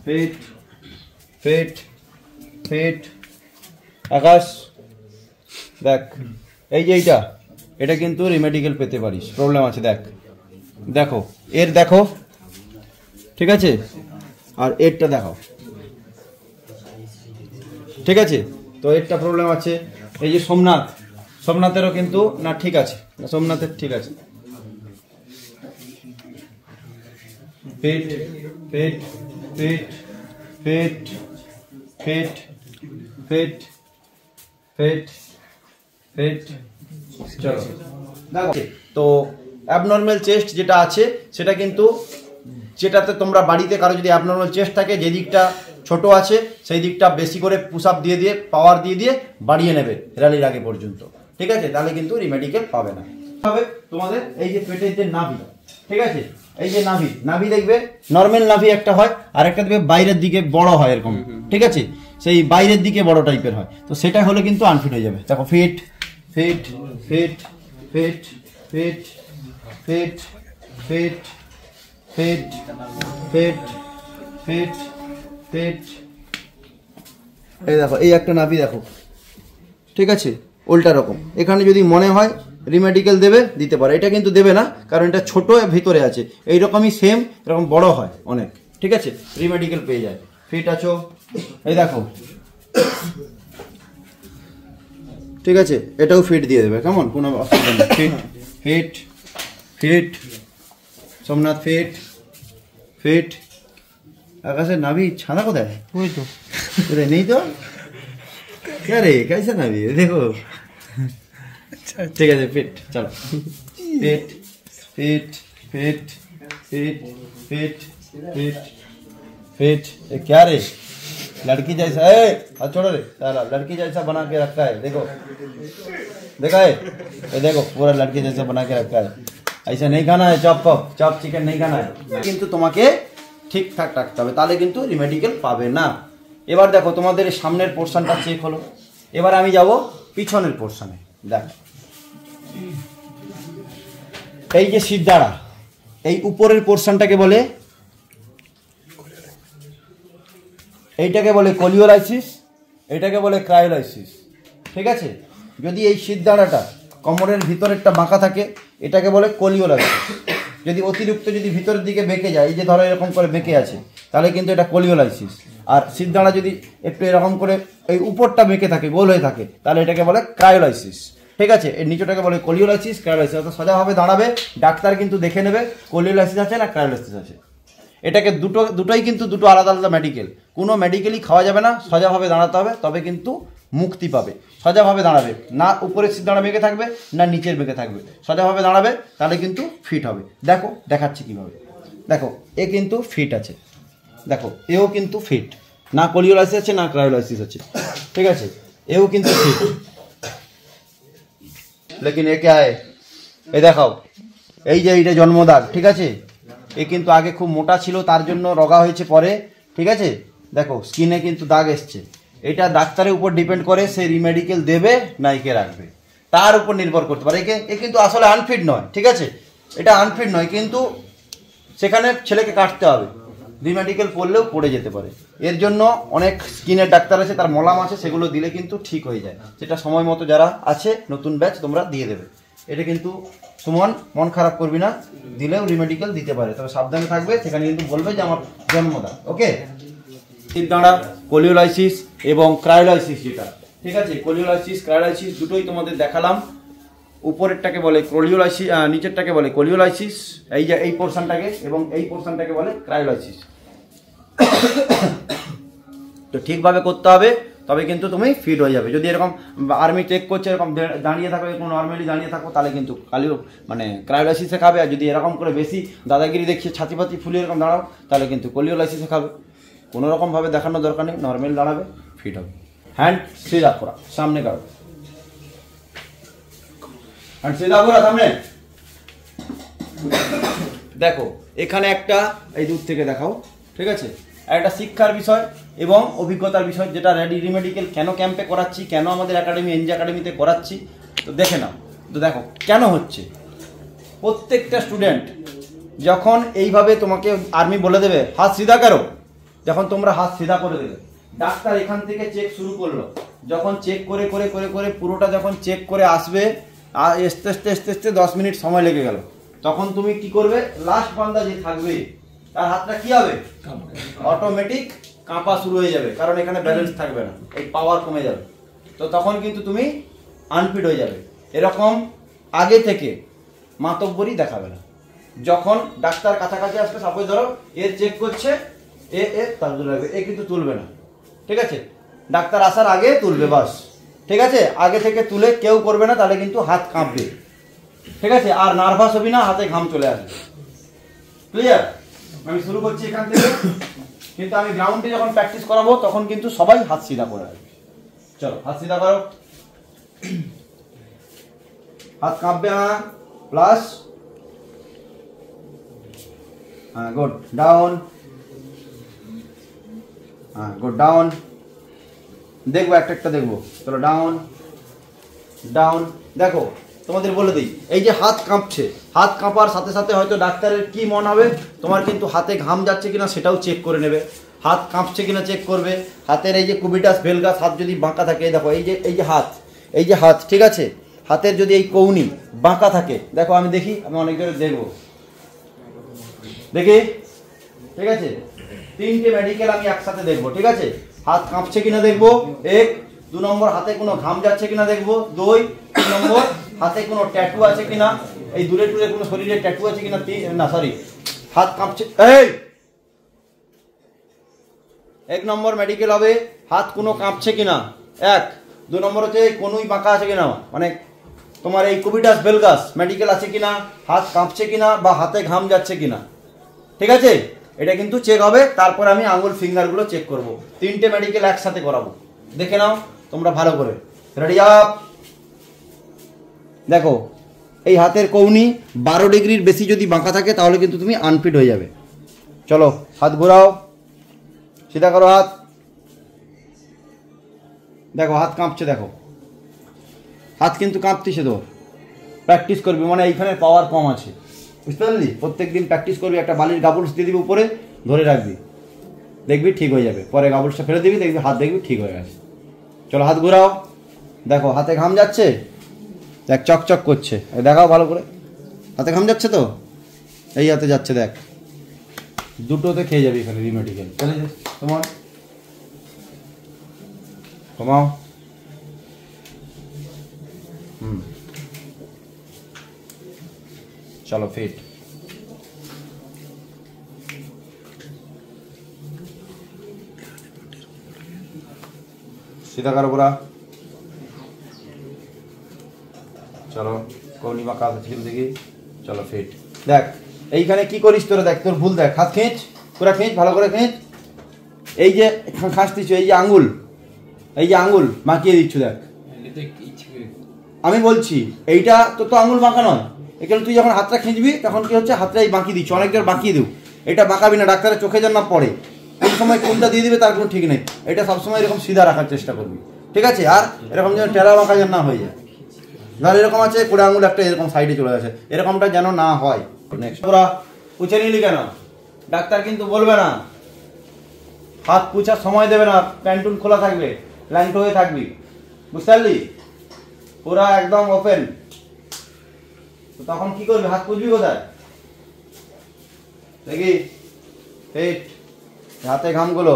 ফেট, ফেট, ফেট। আকাশ দেখ, এই যে এটা কিন্তু রিমেডিকেল পেতে পারিস, প্রবলেম আছে দেখ, দেখো এর দেখো, ঠিক আছে, আর এরটা দেখো, ঠিক আছে। তো এরটা প্রবলেম আছে। এই যে সোমনাথেরও কিন্তু না, ঠিক আছে, সোমনাথের ঠিক আছে। পেট, পেট, পেট, পেট, পেট, পেট, পেট, পেট। চলো তো অ্যাবনর্মাল চেস্ট যেটা আছে সেটা কিন্তু, যেটাতে তোমরা বাড়িতে কারো যদি অ্যাবনর্মাল চেস্ট থাকে, যে দিকটা ছোট আছে সেই দিকটা বেশি করে পুশ আপ দিয়ে পাওয়ার দিয়ে বাড়িয়ে নেবে র্যালির আগে পর্যন্ত। ঠিক আছে, তাহলে কিন্তু রিমেডিকেল পাবে না। হবে তোমাদের এই যে পেটের যে নাভি, ঠিক আছে, এই যে নাভি দেখবে নর্মাল নাভি একটা হয়, আর একটা দেখবে বাইরের দিকে বড় হয় এরকম। ঠিক আছে, সেই বাইরের দিকে বড় টাইপের হয়, তো সেটা হলে কিন্তু আনফিট হয়ে যাবে। দেখো fit, fit, fit, fit, fit, fit, fit, fit, fit, fit, fit. এই দেখো এই একটা নাভি দেখো, ঠিক আছে, উল্টা রকম। এখানে যদি মনে হয় রিমেডিকেল দিতে পারে, এটা কিন্তু দেবে না, কারণ এটা ছোট ভিতরে আছে। এইরকমই সেম এরকম বড় হয় অনেক, ঠিক আছে, রিমেডিকেল পেয়ে যায়। ফিট আছো, এই দেখো, ঠিক আছে, এটাও ফিট দিয়ে দেবে, কেমন, কোনো অসুবিধা নেই। Fit, fit, fit, Somnath fit, fit. আকাশের নাভি ছানা কোথায়? ওই তো নেই তো, রে कैसा নাভি দেখো, ঠিক আছে, ফিট। চলো fit, fit, fit, fit, fit, fit, fit. ये क्या रे, लड़की जैसा है, हाथ छोड़ो रे, साला लड़की जैसा बना के रखा है, देखो, देखा है, ये देखो पूरा लड़की जैसा बना के रखा है। ऐसा नहीं खाना है, चॉप चिकन नहीं खाना है, কিন্তু তোমাকে ঠিকঠাক রাখতে হবে, তাহলে কিন্তু রিমেডিকেল পাবে না। এবার দেখো তোমাদের সামনের পোর্শনটা চেক হলো, এবার আমি যাব পিছনের পোর্শনে। দেখো এই যে সিদ্ধারা, এই উপরের পোর্শনটাকে বলে, এইটাকে বলে কোলিওলাইসিস, এটাকে বলে ক্রায়োলাইসিস। ঠিক আছে, যদি এই সিদ্ধারাটা কোমরের ভিতরেরটা বাঁকা থাকে, এটাকে বলে কোলিওলাইসিস। যদি অতিরিক্ত যদি ভিতরের দিকে বেঁকে যায়, এই যে ধরো এরকম করে বেঁকে আছে, তাহলে কিন্তু এটা কোলিওলাইসিস। আর সিদ্ধারা যদি একটু এরকম করে এই উপরটা বেঁকে থাকে, গোল হয়ে থাকে, তাহলে এটাকে বলে ক্রায়োলাইসিস। ঠিক আছে, এর নিচটাকে বলে কোলিওলাইসিস, ক্রায়োলাইসিস। অর্থাৎ সোজাভাবে দাঁড়াবে, ডাক্তার কিন্তু দেখে নেবে কোলিওলাইসিস আছে না ক্রায়োলাইসিস আছে। এটাকে দুটোই কিন্তু দুটো আলাদা আলাদা মেডিকেল, কোনো মেডিকেলই খাওয়া যাবে না, সোজাভাবে দাঁড়াতে হবে, তবে কিন্তু মুক্তি পাবে। সোজাভাবে দাঁড়াবে না, উপরের সিদ্ধারা বেঁকে থাকবে না নিচের বেঁকে থাকবে, সোজাভাবে দাঁড়াবে, তাহলে কিন্তু ফিট হবে। দেখো দেখাচ্ছি কিভাবে, দেখো এ কিন্তু ফিট আছে, দেখো এও কিন্তু ফিট, না কোলিওলাইসিস আছে না ক্রায়োলাইসিস আছে। ঠিক আছে, এও কিন্তু ফিট, लेकिन ये क्या है, ये देखाओ এই যে এইটা জন্মদাগ, ঠিক আছে? এ কিন্তু আগে খুব মোটা ছিল, তার জন্য রগা হয়েছে পরে, ঠিক আছে? দেখো স্কিনে কিন্তু দাগ এসছে। এটা ডাক্তারের উপর ডিপেন্ড করে, সে রিমেডিকেল দেবে না একে রাখবে, তার উপর নির্ভর করতে পারে। এ কিন্তু আসলে আনফিট নয়, ঠিক আছে? এটা আনফিট নয়, কিন্তু সেখানে ছেলেকে কাটতে হবে, রিমেডিকেল পড়লেও পড়ে যেতে পারে। এর জন্য অনেক স্কিনের ডাক্তার আছে, তার মলাম আছে, সেগুলো দিলে কিন্তু ঠিক হয়ে যায়। সেটা সময় মতো যারা আছে নতুন ব্যাচ তোমরা দিয়ে দেবে। এটা কিন্তু সুমন মন খারাপ করবি না, দিলেও রিমেডিকেল দিতে পারে, তবে সাবধানে থাকবে। সেখানে কিন্তু বলবে যে আমার জন্মদাগ। ওকে, দাঁড়া কোলিওলাইসিস এবং ক্রায়োলাইসিস, যেটা ঠিক আছে, কোলিওলাইসিস ক্রায়োলাইসিস দুটোই তোমাদের দেখালাম। উপরেরটাকে বলে কোলিওলাইসিস, নিচেরটাকে বলে কোলিওলাইসিস, এই যে এই পোর্শনটাকে, এবং এই পোর্শনটাকে বলে ক্রায়োলাইসিস। তো ঠিকভাবে করতে হবে, তবে কিন্তু তুমি ফিট হয়ে যাবে। যদি এরকম আর্মি চেক করছে, এরকম দাঁড়িয়ে থাকো, এরকম নর্মালি দাঁড়িয়ে থাকো, তাহলে কিন্তু ক্রায়োলাইসিসে খাবে। আর যদি এরকম করে বেশি দাদাগিরি দেখিয়ে ছাতি পাতি ফুলিয়ে এরকম দাঁড়াও, তাহলে কিন্তু কোলিওলাইসিসে খাবে। কোনো রকমভাবে দেখানোর দরকার নেই, নর্মাল দাঁড়াবে, ফিট হবে। হ্যান্ড সিধা করা, সামনে কারো হ্যান্ড সিধা করা সামনে। দেখো এখানে একটা, এই দূর থেকে দেখাও, ঠিক আছে? একটা শিক্ষার বিষয় এবং অভিজ্ঞতার বিষয়, যেটা রেডি রিমেডিকেল কেন ক্যাম্পে করাচ্ছি, কেন আমাদের একাডেমি এনজি একাডেমিতে করাচ্ছি, তো দেখে নাও। তো দেখো কেন হচ্ছে। প্রত্যেকটা স্টুডেন্ট যখন এইভাবে তোমাকে আর্মি বলে দেবে হাত সিধা করো, যখন তোমরা হাত সিধা করে দেবে, ডাক্তার এখান থেকে চেক শুরু করলো, যখন চেক করে করে করে করে পুরোটা যখন চেক করে আসবে, আর আস্তে আস্তে আস্তে আস্তে 10 মিনিট সময় লেগে গেল, তখন তুমি কি করবে? লাস্ট বান্দা যে থাকবে তার হাতটা কি হবে? অটোমেটিক কাঁপা শুরু হয়ে যাবে, কারণ এখানে ব্যালেন্স থাকবে না, এই পাওয়ার কমে যাবে। তো তখন কিন্তু তুমি আনফিট হয়ে যাবে। এরকম আগে থেকে মাতব্বরি দেখাবে না। যখন ডাক্তার কাছাকাছি আসবে, সাপোজ ধরো এর চেক করছে, তার লাগবে, এ কিন্তু তুলবে না, ঠিক আছে? ডাক্তার আসার আগে তুলবে, বাস, ঠিক আছে? আগে থেকে তুলে কেউ করবে না, তাহলে কিন্তু হাত কাঁপবে, ঠিক আছে? আর নার্ভাস হবি না, হাতে ঘাম চলে আসবে। ক্লিয়ার? আমি শুরু করছি এখান থেকে, কিন্তু আমি গ্রাউন্ডে যখন প্র্যাকটিস করাবো তখন কিন্তু সবাই হাত সিধা করে আসবে। চলো হাত সিধা করো, হাত কাঁপবে না, প্লাস হ্যাঁ গুড, ডাউন, হ্যাঁ গুড, ডাউন। দেখবো একটা একটা দেখবো, চলো ডাউন ডাউন। দেখো তোমাদের বলে দিই, এই যে হাত কাঁপছে, হাত কাঁপার সাথে সাথে হয়তো ডাক্তারের কি মনে হবে, তোমার কিন্তু হাতে ঘাম যাচ্ছে কিনা সেটাও চেক করে নেবে, হাত কাঁপছে কিনা চেক করবে। হাতের এই যে কুবিটাস ভেলগাস, হাত যদি বাঁকা থাকে, দেখো এই যে হাত, ঠিক আছে? হাতের যদি এই কৌনি বাঁকা থাকে, দেখো আমি দেখি, আমি অনেক জোরে দেখবো, দেখি, ঠিক আছে? 3টে মেডিকেল আমি একসাথে দেখবো, ঠিক আছে? হাত কাঁপছে কিনা দেখবো, 1, 2 নম্বর হাতে কোনো ঘাম যাচ্ছে কিনা দেখবো, 2, 3 নম্বর হাতে কোনো ট্যাটু আছে কিনা, এই দূরে দূরে কোনো শরীরে ট্যাটু আছে কিনা, হাত কাঁপছে, 1 নম্বর মেডিকেল হবে হাত কোনো কাঁপছে কিনা, 1, 2 নম্বর হচ্ছে কোনোই বাঁকা আছে কিনা, মানে তোমার এই কুবিটাস ভেলগাস মেডিকেল আছে কিনা, হাত কাঁপছে কিনা, বা হাতে ঘাম যাচ্ছে কিনা, ঠিক আছে? এটা কিন্তু চেক হবে। তারপর আমি আঙুল ফিঙ্গারগুলো চেক করব। 3টে মেডিকেল একসাথে করাবো, দেখে নাও তোমরা ভালো করে। Ready up. দেখো এই হাতের কৌনি 12 ডিগ্রির বেশি যদি বাঁকা থাকে, তাহলে কিন্তু তুমি আনফিট হয়ে যাবে। চলো হাত ঘোরাও, সিধা করো হাত। দেখো হাত কাঁপছে, দেখো হাত কিন্তু কাঁপতেছে। তো প্র্যাকটিস করবি, মানে এইখানে পাওয়ার কম আছে, বুঝতে পারলি? প্রত্যেকদিন প্র্যাকটিস করবি, একটা বালির গাবলস দিয়ে দিবি উপরে, ধরে রাখবি, দেখবি ঠিক হয়ে যাবে। পরে গাবলসটা ফেলে দিবি, দেখবি হাত দেখবি ঠিক হয়ে গেছে। চলো হাত ঘোরাও, দেখো হাতে ঘাম যাচ্ছে, দেখ চকচক করছে, দেখাও ভালো করে, হাতে ঘাম যাচ্ছে তো, এই হাতে যাচ্ছে, দেখ দুটোতে খেয়ে যাবে এখানে রিমেডিকেল। চলে তোমার কমাও, চলো ফিট। सीधा करो पूरा। चलो कौनी बाँका देखी। चलो फिट देख এইখানে কি করিস তোরা, দেখ তোর ভুল, দেখ হাত খিঁচ, পুরা খিঁচ, ভালো করে খিঁচ। এই যে খাঁচতিছ, এই যে আঙ্গুল, এই যে আঙ্গুল বাঁকিয়ে দিচ্ছ, দেখ আমি বলছি এইটা তো আঙ্গুল বাঁকা নয়, এখানে তুই যখন হাতটা খিঁচবি তখন কি হচ্ছে হাতটা এই বাঁকিয়ে দিচ্ছি, অনেকবার বাঁকিয়ে দিও, এটা বাঁকাবি না, ডাক্তারের চোখে যেন না পড়ে, কোন সময় কোনটা দিয়ে দিবে তার কোনো ঠিক নেই, এটা সবসময় এরকম সিধা রাখার চেষ্টা করবি, ঠিক আছে? আর এরকম যেন টেরা বাঁকা যেন না হয়ে যায়, ধর এরকম আছে কুড়ে আঙুল একটা এরকম সাইডে চলে গেছে, এরকমটা যেন না হয়। নেক্সট তোরা পুছে নিলি কেন? ডাক্তার কিন্তু বলবে না, হাত পুছার সময় দেবে না, প্যান্টুন খোলা থাকবে, ল্যান্ট হয়ে থাকবি, বুঝতে পারলি? পুরা একদম ওপেন। তখন কি করবি? হাত পুছবি কোথায় দেখি, এই হাতে ঘামগুলো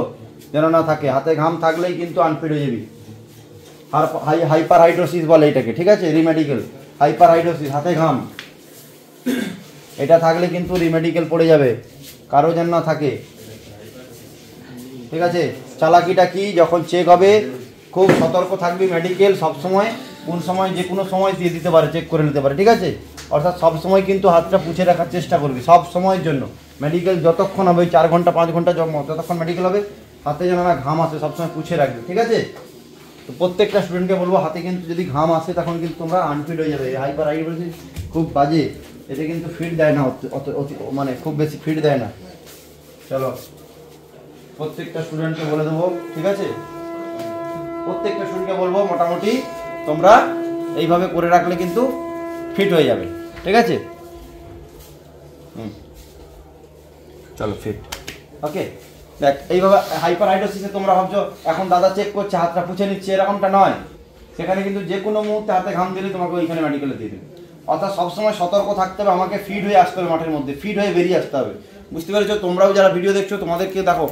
যেন না থাকে, হাতে ঘাম থাকলেই কিন্তু আনফিট হয়ে যাবি। হাইপার হাইড্রোসিস বলে এটাকে, ঠিক আছে? রিমেডিকেল হাইপার হাইড্রোসিস, হাতে ঘাম, এটা থাকলে কিন্তু রিমেডিকেল পড়ে যাবে, কারো যেন না থাকে, ঠিক আছে? চালাকিটা কি, যখন চেক হবে খুব সতর্ক থাকবি, মেডিকেল সবসময় কোন সময় যে কোনো সময় দিয়ে দিতে পারে, চেক করে নিতে পারে, ঠিক আছে? অর্থাৎ সব সময় কিন্তু হাতটা পুছে রাখার চেষ্টা করবি সব সময়ের জন্য। মেডিকেল যতক্ষণ হবে, 4 ঘন্টা 5 ঘন্টা যতক্ষণ মেডিকেল হবে, হাতে যেন না ঘাম আসে সবসময় পুছে রাখবি, ঠিক আছে? তো প্রত্যেকটা স্টুডেন্টকে বলবো, হাতে কিন্তু যদি ঘাম আসে তখন কিন্তু তোমরা আনফিট হয়ে যাবে। হাইপার হাইড্রোসিস খুব বাজে, এটা কিন্তু ফিট দেয় না, মানে খুব বেশি ফিট দেয় না। চলো প্রত্যেকটা স্টুডেন্টকে বলে দেবো, ঠিক আছে? প্রত্যেকটা স্টুডেন্টকে বলবো মোটামুটি তোমরা এইভাবে করে রাখলে কিন্তু ফিট হয়ে যাবে, ঠিক আছে? চলো ফিট, ওকে। দেখ এইভাবে হাইপার হাইড্রোসিসে তোমরা ভাবছো এখন দাদা চেক করছে হাতটা পুছে নিচ্ছে, এরকমটা নয়। সেখানে কিন্তু যে কোনো মুহূর্তে হাতে ঘাম দিলে তোমাকে ওইখানে মেডিকেলে দিয়ে দেবে। অর্থাৎ সবসময় সতর্ক থাকতে হবে, আমাকে ফিট হয়ে আসতে হবে, মাঠের মধ্যে ফিট হয়ে বেরিয়ে আসতে হবে, বুঝতে পেরেছো? তোমরাও যারা ভিডিও দেখছো তোমাদেরকে দেখো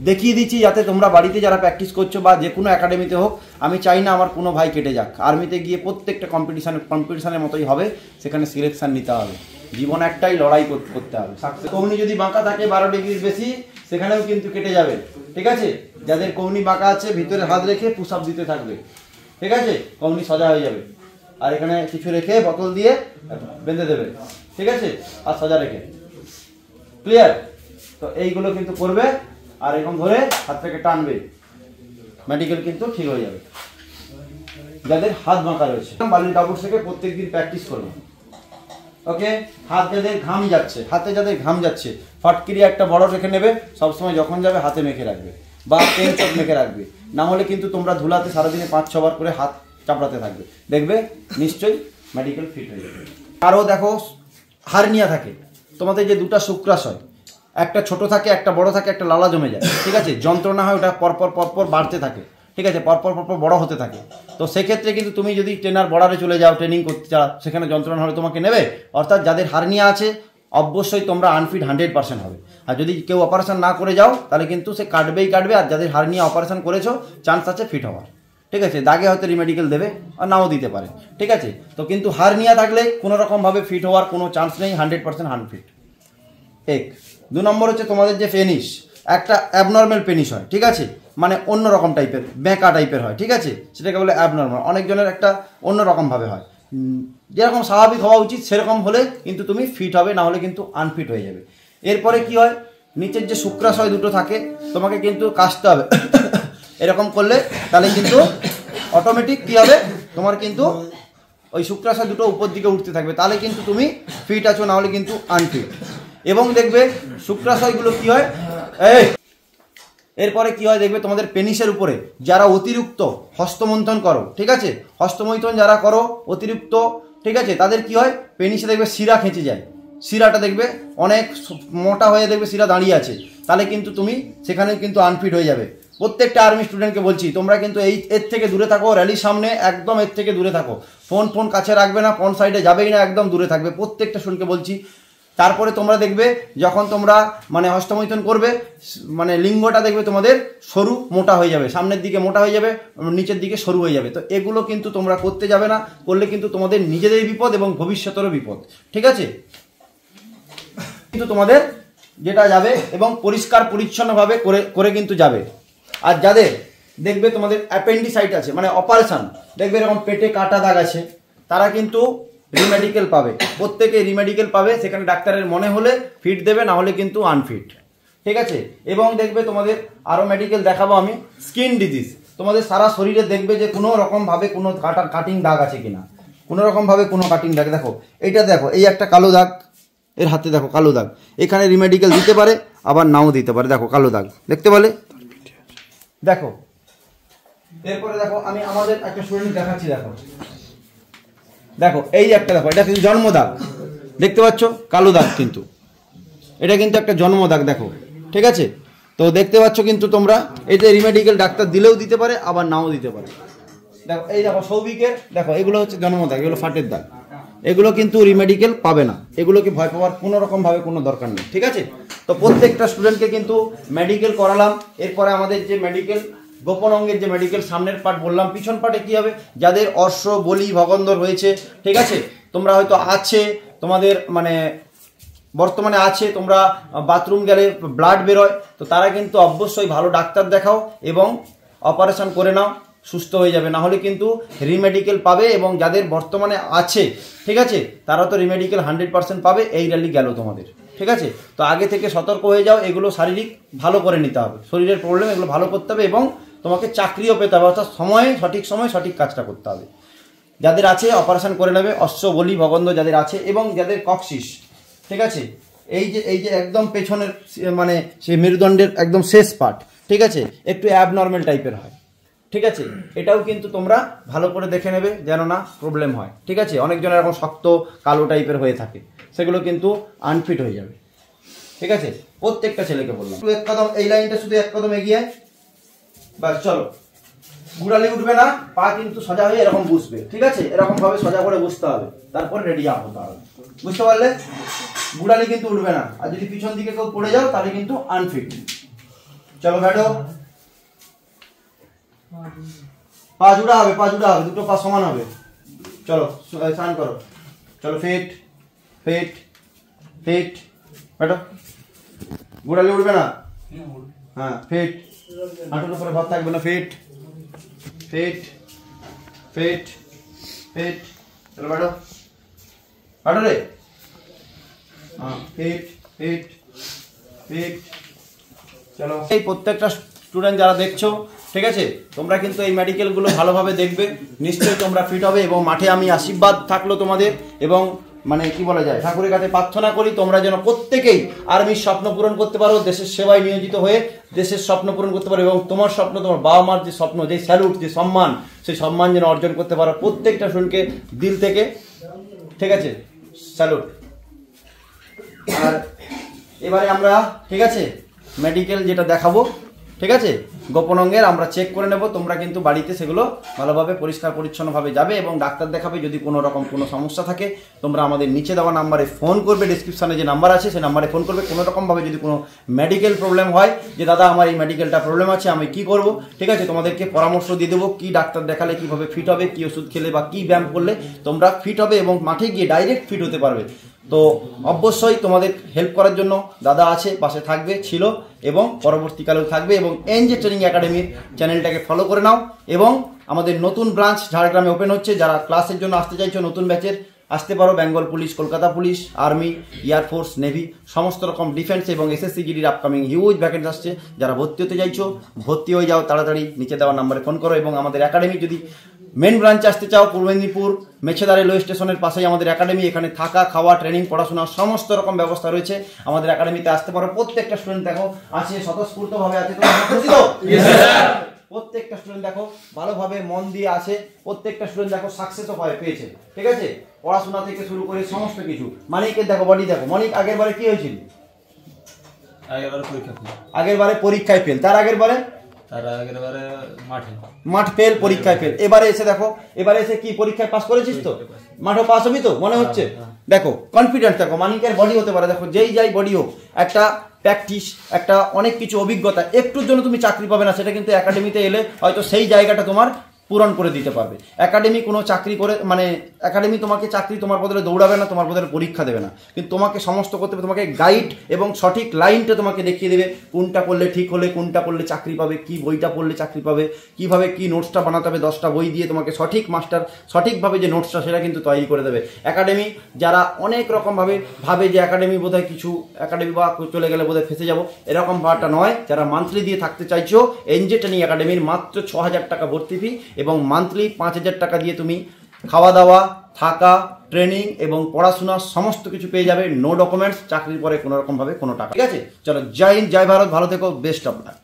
দেখিয়ে দিচ্ছি, যাতে তোমরা বাড়িতে যারা প্র্যাকটিস করছো বা যে কোনো একাডেমিতে হোক, আমি চাই না আমার কোনো ভাই কেটে যাক। আর্মিতে গিয়ে প্রত্যেকটা কম্পিটিশনের মতোই হবে, সেখানে সিলেকশন নিতে হবে, জীবন একটাই, লড়াই করতে হবে। কৌনি যদি বাঁকা থাকে 12 ডিগ্রির বেশি, সেখানেও কিন্তু কেটে যাবে, ঠিক আছে? যাদের কৌনি বাঁকা আছে ভিতরে হাত রেখে পুশ আপ দিতে থাকবে, ঠিক আছে? কৌনি সোজা হয়ে যাবে, আর এখানে কিছু রেখে বোতল দিয়ে বেঁধে দেবে, ঠিক আছে? আর সোজা রেখে, ক্লিয়ার? তো এইগুলো কিন্তু করবে, আর এরকম ধরে হাত থেকে টানবে, মেডিকেল কিন্তু ঠিক হয়ে যাবে। যাদের হাত বাঁকা রয়েছে বালির কাপড় থেকে প্রত্যেকদিন প্র্যাকটিস করবে, ওকে? হাত যাদের ঘাম যাচ্ছে, হাতে যাদের ঘাম যাচ্ছে, ফটকিরি একটা বড় রেখে নেবে, সবসময় যখন যাবে হাতে মেখে রাখবে বা পেন চক মেখে রাখবে, না হলে কিন্তু তোমরা ধুলাতে সারাদিনে 5-6 বার করে হাত চাপড়াতে থাকবে, দেখবে নিশ্চয়ই মেডিকেল ফিট হয়ে যাবে। আরও দেখো হার্নিয়া থাকে, তোমাদের যে দুটো শুক্রাশয়, একটা ছোট থাকে একটা বড় থাকে, একটা লালা জমে যায়, ঠিক আছে? যন্ত্রণা হয়, ওটা পরপর বাড়তে থাকে, ঠিক আছে? পরপর বড় হতে থাকে। তো সেক্ষেত্রে কিন্তু তুমি যদি ট্রেনার বর্ডারে চলে যাও, ট্রেনিং করতে চাও, সেখানে যন্ত্রণা হলে তোমাকে নেবে। অর্থাৎ যাদের হার্নিয়া আছে অবশ্যই তোমরা আনফিট 100% হবে। আর যদি কেউ অপারেশন না করে যাও তাহলে কিন্তু সে কাটবেই কাটবে। আর যাদের হার্নিয়া অপারেশন করেছো চান্স আছে ফিট হওয়ার, ঠিক আছে? দাগে হয়তো রিমেডিকেল দেবে আর নাও দিতে পারে, ঠিক আছে? তো কিন্তু হার্নিয়া থাকলে কোনো রকমভাবে ফিট হওয়ার কোনো চান্স নেই, 100% আনফিট। 1 2 নম্বর হচ্ছে তোমাদের যে পেনিস, একটা অ্যাবনর্মাল পেনিস হয়, ঠিক আছে? মানে অন্যরকম টাইপের, বেঁকা টাইপের হয়, ঠিক আছে? সেটাকে বলে অ্যাবনর্মাল। অনেকজনের একটা অন্যরকমভাবে হয়, যেরকম স্বাভাবিক হওয়া উচিত সেরকম হলে কিন্তু তুমি ফিট হবে, না হলে কিন্তু আনফিট হয়ে যাবে। এরপরে কি হয়, নিচের যে শুক্রাশয় দুটো থাকে তোমাকে কিন্তু কাশতে হবে এরকম করলে, তাহলে কিন্তু অটোমেটিক কি হবে, তোমার কিন্তু ওই শুক্রাশয় দুটো উপর দিকে উঠতে থাকবে, তাহলে কিন্তু তুমি ফিট আছো, না হলে কিন্তু আনফিট। এবং দেখবে শুক্রাশয়গুলো কি হয়, এরপরে কি হয় দেখবে তোমাদের পেনিসের উপরে যারা অতিরিক্ত হস্তমন্থন করো, ঠিক আছে? হস্তমৈথন যারা করো অতিরিক্ত, ঠিক আছে? তাদের কি হয়, পেনিসে দেখবে শিরা খেঁচে যায়, শিরাটা দেখবে অনেক মোটা হয়ে দেখবে শিরা দাঁড়িয়ে আছে, তাহলে কিন্তু তুমি সেখানে কিন্তু আনফিট হয়ে যাবে। প্রত্যেকটা আর্মি স্টুডেন্টকে বলছি তোমরা কিন্তু এর থেকে দূরে থাকো, র্যালির সামনে একদম এর থেকে দূরে থাকো, ফোন কাছে রাখবে না, ফোন সাইডে যাবেই না, একদম দূরে থাকবে, প্রত্যেকটা স্টুডেন্টকে বলছি। তারপরে তোমরা দেখবে যখন তোমরা মানে হস্তমৈথন করবে, মানে লিঙ্গটা দেখবে তোমাদের সরু মোটা হয়ে যাবে, সামনের দিকে মোটা হয়ে যাবে, নিচের দিকে সরু হয়ে যাবে। তো এগুলো কিন্তু তোমরা করতে যাবে না, করলে কিন্তু তোমাদের নিজেদের বিপদ এবং ভবিষ্যতেরও বিপদ, ঠিক আছে? কিন্তু তোমাদের যেটা যাবে এবং পরিষ্কার পরিচ্ছন্নভাবে করে কিন্তু যাবে। আর যাদের দেখবে তোমাদের অ্যাপেন্ডিসাইট আছে, মানে অপারেশন, দেখবে এরকম পেটে কাটা দাগ আছে, তারা কিন্তু রিমেডিকেল পাবে, প্রত্যেকে রিমেডিকেল পাবে। সেখানে ডাক্তারের মনে হলে ফিট দেবে, না হলে কিন্তু আনফিট, ঠিক আছে? এবং দেখবে তোমাদের আরও মেডিকেল দেখাবো আমি, স্কিন ডিজিজ, তোমাদের সারা শরীরে দেখবে যে কোনো রকমভাবে কোনো কাটিং দাগ আছে কিনা, কোনোরকমভাবে কোনো কাটিং দাগ, দেখো এইটা দেখো, এই একটা কালো দাগ এর হাতে, দেখো কালো দাগ, এখানে রিমেডিকেল দিতে পারে আবার নাও দিতে পারে, দেখো কালো দাগ দেখতে পেলে, দেখো। এরপরে দেখো আমি আমাদের একটা স্টুডেন্ট দেখাচ্ছি, দেখো দেখো এই একটা, দেখো এটা কিন্তু জন্ম দাগ, দেখতে পাচ্ছ কালো দাগ, কিন্তু এটা কিন্তু একটা জন্ম দাগ, দেখো ঠিক আছে। তো দেখতে পাচ্ছ কিন্তু তোমরা এতে রিমেডিকেল ডাক্তার দিলেও দিতে পারে আবার নাও দিতে পারে। দেখো এই দেখো সৌভিকের, দেখো এগুলো হচ্ছে জন্ম দাগ, এগুলো ফাটের দাগ, এগুলো কিন্তু রিমেডিকেল পাবে না, এগুলোকে ভয় পাওয়ার কোনো রকমভাবে কোনো দরকার নেই, ঠিক আছে। তো প্রত্যেকটা স্টুডেন্টকে কিন্তু মেডিকেল করালাম। এরপরে আমাদের যে মেডিকেল গোপন অঙ্গের যে মেডিকেল সামনের পার্ট বললাম, পিছন পার্টে কী হবে, যাদের অশ্ব বলি ভগন্দর হয়েছে, ঠিক আছে, তোমরা হয়তো আছে তোমাদের মানে বর্তমানে আছে, তোমরা বাথরুম গেলে ব্লাড বেরোয়, তো তারা কিন্তু অবশ্যই ভালো ডাক্তার দেখাও এবং অপারেশন করে নাও, সুস্থ হয়ে যাবে, না হলে কিন্তু রিমেডিকেল পাবে। এবং যাদের বর্তমানে আছে, ঠিক আছে, তারা তো রিমেডিকেল 100% পাবে। এই র্যালি গেল তোমাদের, ঠিক আছে। তো আগে থেকে সতর্ক হয়ে যাও, এগুলো শারীরিক ভালো করে নিতে হবে, শরীরের প্রবলেম এগুলো ভালো করতে হবে এবং তোমাকে চাকরিও পেতে হবে, অর্থাৎ সঠিক সময় সঠিক কাজটা করতে হবে। যাদের আছে অপারেশন করে নেবে, অশ্ব বলি ভগন্দ যাদের আছে, এবং যাদের কক্সিস, ঠিক আছে, এই যে একদম পেছনের মানে সেই মেরুদণ্ডের একদম শেষ পার্ট, ঠিক আছে, একটু অ্যাবনর্মাল টাইপের হয়, ঠিক আছে, এটাও কিন্তু তোমরা ভালো করে দেখে নেবে যেন না প্রবলেম হয়, ঠিক আছে। অনেকজনের এরকম শক্ত কালো টাইপের হয়ে থাকে, সেগুলো কিন্তু আনফিট হয়ে যাবে, ঠিক আছে। প্রত্যেকটা ছেলেকে বললাম এক কদম, এই লাইনটা শুধু এক কদম এগিয়ে, বাস চলো। গুড়ালি উঠবে না, পা কিন্তু সোজা হয়ে এরকম বসবে, ঠিক আছে, এরকম ভাবে সোজা করে বসতে হবে, তারপর রেডি আপ হতে হবে, বুঝতে পারলে। গুড়ালি কিন্তু উঠবে না, আর যদি পিছন দিকে কেউ পড়ে যাও তাহলে কিন্তু আনফিট। চলো ব্যাটো, পা জুড়া হবে, দুটো পা সমান হবে। চলো স্নান করো, চলো ফিট ফিট ফিট, ব্যাটো। গুড়ালি উঠবে না, হ্যাঁ ফিট, হাঁটুর উপরে ভাব থাকবে না, ফিট ফিট ফিট ফিট, চলো ব্যাটো ব্যাটো রে, হ্যাঁ ফিট ফিট ফিট, চলো। এই প্রত্যেকটা স্টুডেন্ট যারা দেখছো, ঠিক আছে, তোমরা কিন্তু এই মেডিকেলগুলো ভালোভাবে দেখবে, নিশ্চয়ই তোমরা ফিট হবে। এবং মাঠে আমি আশীর্বাদ থাকলো তোমাদের, এবং মানে কি বলা যায়, ঠাকুরের কাছে প্রার্থনা করি তোমরা যেন প্রত্যেকেই আর্মির স্বপ্ন পূরণ করতে পারো, দেশের সেবায় নিয়োজিত হয়ে দেশের স্বপ্ন পূরণ করতে পারো, এবং তোমার স্বপ্ন, তোমার বাবা মার যে স্বপ্ন, যে স্যালুট, যে সম্মান, সেই সম্মান যেন অর্জন করতে পারো প্রত্যেকটা স্টুডেন্টকে দিল থেকে, ঠিক আছে, স্যালুট। আর এবারে আমরা, ঠিক আছে, মেডিকেল যেটা দেখাবো, ঠিক আছে, গোপন অঙ্গের আমরা চেক করে নেব, তোমরা কিন্তু বাড়িতে সেগুলো ভালোভাবে পরিষ্কার পরিচ্ছন্নভাবে যাবে এবং ডাক্তার দেখাবে। যদি কোনো রকম কোনো সমস্যা থাকে তোমরা আমাদের নিচে দেওয়া নাম্বারে ফোন করবে, ডিসক্রিপশানে যে নাম্বার আছে সেই নাম্বারে ফোন করবে। কোনো রকমভাবে যদি কোনো মেডিকেল প্রবলেম হয়, যে দাদা আমার এই মেডিকেলটা প্রবলেম আছে, আমি কি করব, ঠিক আছে, তোমাদেরকে পরামর্শ দিয়ে দেবো, কি ডাক্তার দেখালে কীভাবে ফিট হবে, কী ওষুধ খেলে বা কী ব্যায়াম করলে তোমরা ফিট হবে এবং মাঠে গিয়ে ডাইরেক্ট ফিট হতে পারবে। তো অবশ্যই তোমাদের হেল্প করার জন্য দাদা আছে, পাশে থাকবে, ছিল এবং পরবর্তীকালেও থাকবে। এবং এনজে ট্রেনিং একাডেমির চ্যানেলটাকে ফলো করে নাও। এবং আমাদের নতুন ব্রাঞ্চ ঝাড়গ্রামে ওপেন হচ্ছে, যারা ক্লাসের জন্য আসতে চাইছো নতুন ব্যাচের, আসতে পারো। Bengal police, Kolkata police, army, air force, navy, সমস্ত রকম ডিফেন্স এবং এসএসসি জিডির আপকামিং হিউজ ভ্যাকেন্সি আসছে। যারা ভর্তি হতে চাইছো ভর্তি হয়ে যাও তাড়াতাড়ি, নিচে দেওয়া নাম্বারে ফোন করো। এবং আমাদের একাডেমি যদি মেন ব্রাঞ্চে আসতে চাও, পূর্ব মেদিনীপুর মেছেদা রেলওয়ে স্টেশনের পাশেই আমাদের একাডেমি, এখানে থাকা, খাওয়া, ট্রেনিং, পড়াশোনা সমস্ত রকম ব্যবস্থা রয়েছে। আমাদের একাডেমিতে আসতে পারো। প্রত্যেকটা স্টুডেন্ট দেখো আছে, স্বতঃস্ফূর্তভাবে আছে, প্রত্যেকটা স্টুডেন্ট দেখো ভালোভাবে মন দিয়ে আছে, প্রত্যেকটা স্টুডেন্ট দেখো সাকসেসও পেয়েছে, ঠিক আছে, পড়াশোনা থেকে শুরু করে সমস্ত কিছু। মানিকের দেখো বডি দেখো, মানিক আগের বারে কি হয়েছিল? আগের বারে পরীক্ষায় ফেল, তার আগের বারে মাঠ ফেল, পরীক্ষায় ফেল। এবারে এসে দেখো, এবারে এসে কি পরীক্ষায় পাস করেছিস তো, মাঠও পাস হবি তো মনে হচ্ছে। দেখো কনফিডেন্স দেখো, মানিকের বডি হতে পারে, দেখো যেই যাই বডি হোক, একটা প্র্যাকটিস, একটা অনেক কিছু অভিজ্ঞতা, একটুর জন্য তুমি চাকরি পাবে না, সেটা কিন্তু একাডেমিতে এলে হয়তো সেই জায়গাটা তোমার পূরণ করে দিতে পারবে। একাডেমি কোনো চাকরি করে মানে একাডেমি তোমাকে চাকরি তোমার বদলে দৌড়াবে না, তোমার বদলে পরীক্ষা দেবে না, কিন্তু তোমাকে সমস্ত করতে হবে, তোমাকে গাইড এবং সঠিক লাইনটা তোমাকে দেখিয়ে দেবে, কোনটা করলে ঠিক হলে, কোনটা করলে চাকরি পাবে, কি বইটা পড়লে চাকরি পাবে, কিভাবে কি নোটসটা বানাতে হবে, 10টা বই দিয়ে তোমাকে সঠিক মাস্টার সঠিকভাবে যে নোটসটা সেটা কিন্তু তৈরি করে দেবে একাডেমি। যারা অনেক রকমভাবে ভাবে যে একাডেমি বোধহয় কিছু, একাডেমি বা চলে গেলে বোধহয় ফেসে যাবো, এরকম ভাবটা নয়। যারা মান্থলি দিয়ে থাকতে চাইছো, এনজে ট্রেনিং একাডেমির মাত্র 6,000 টাকা ভর্তি ফি এবং মান্থলি 5,000 টাকা দিয়ে তুমি খাওয়া দাওয়া, থাকা, ট্রেনিং এবং পড়াশোনা সমস্ত কিছু পেয়ে যাবে, নো ডকুমেন্টস, চাকরির পরে কোনো রকমভাবে কোনো টাকা। ঠিক আছে, চলো জয় হিন্দ, জয় ভারত, ভালো থেকো, বেস্ট অফ লাক।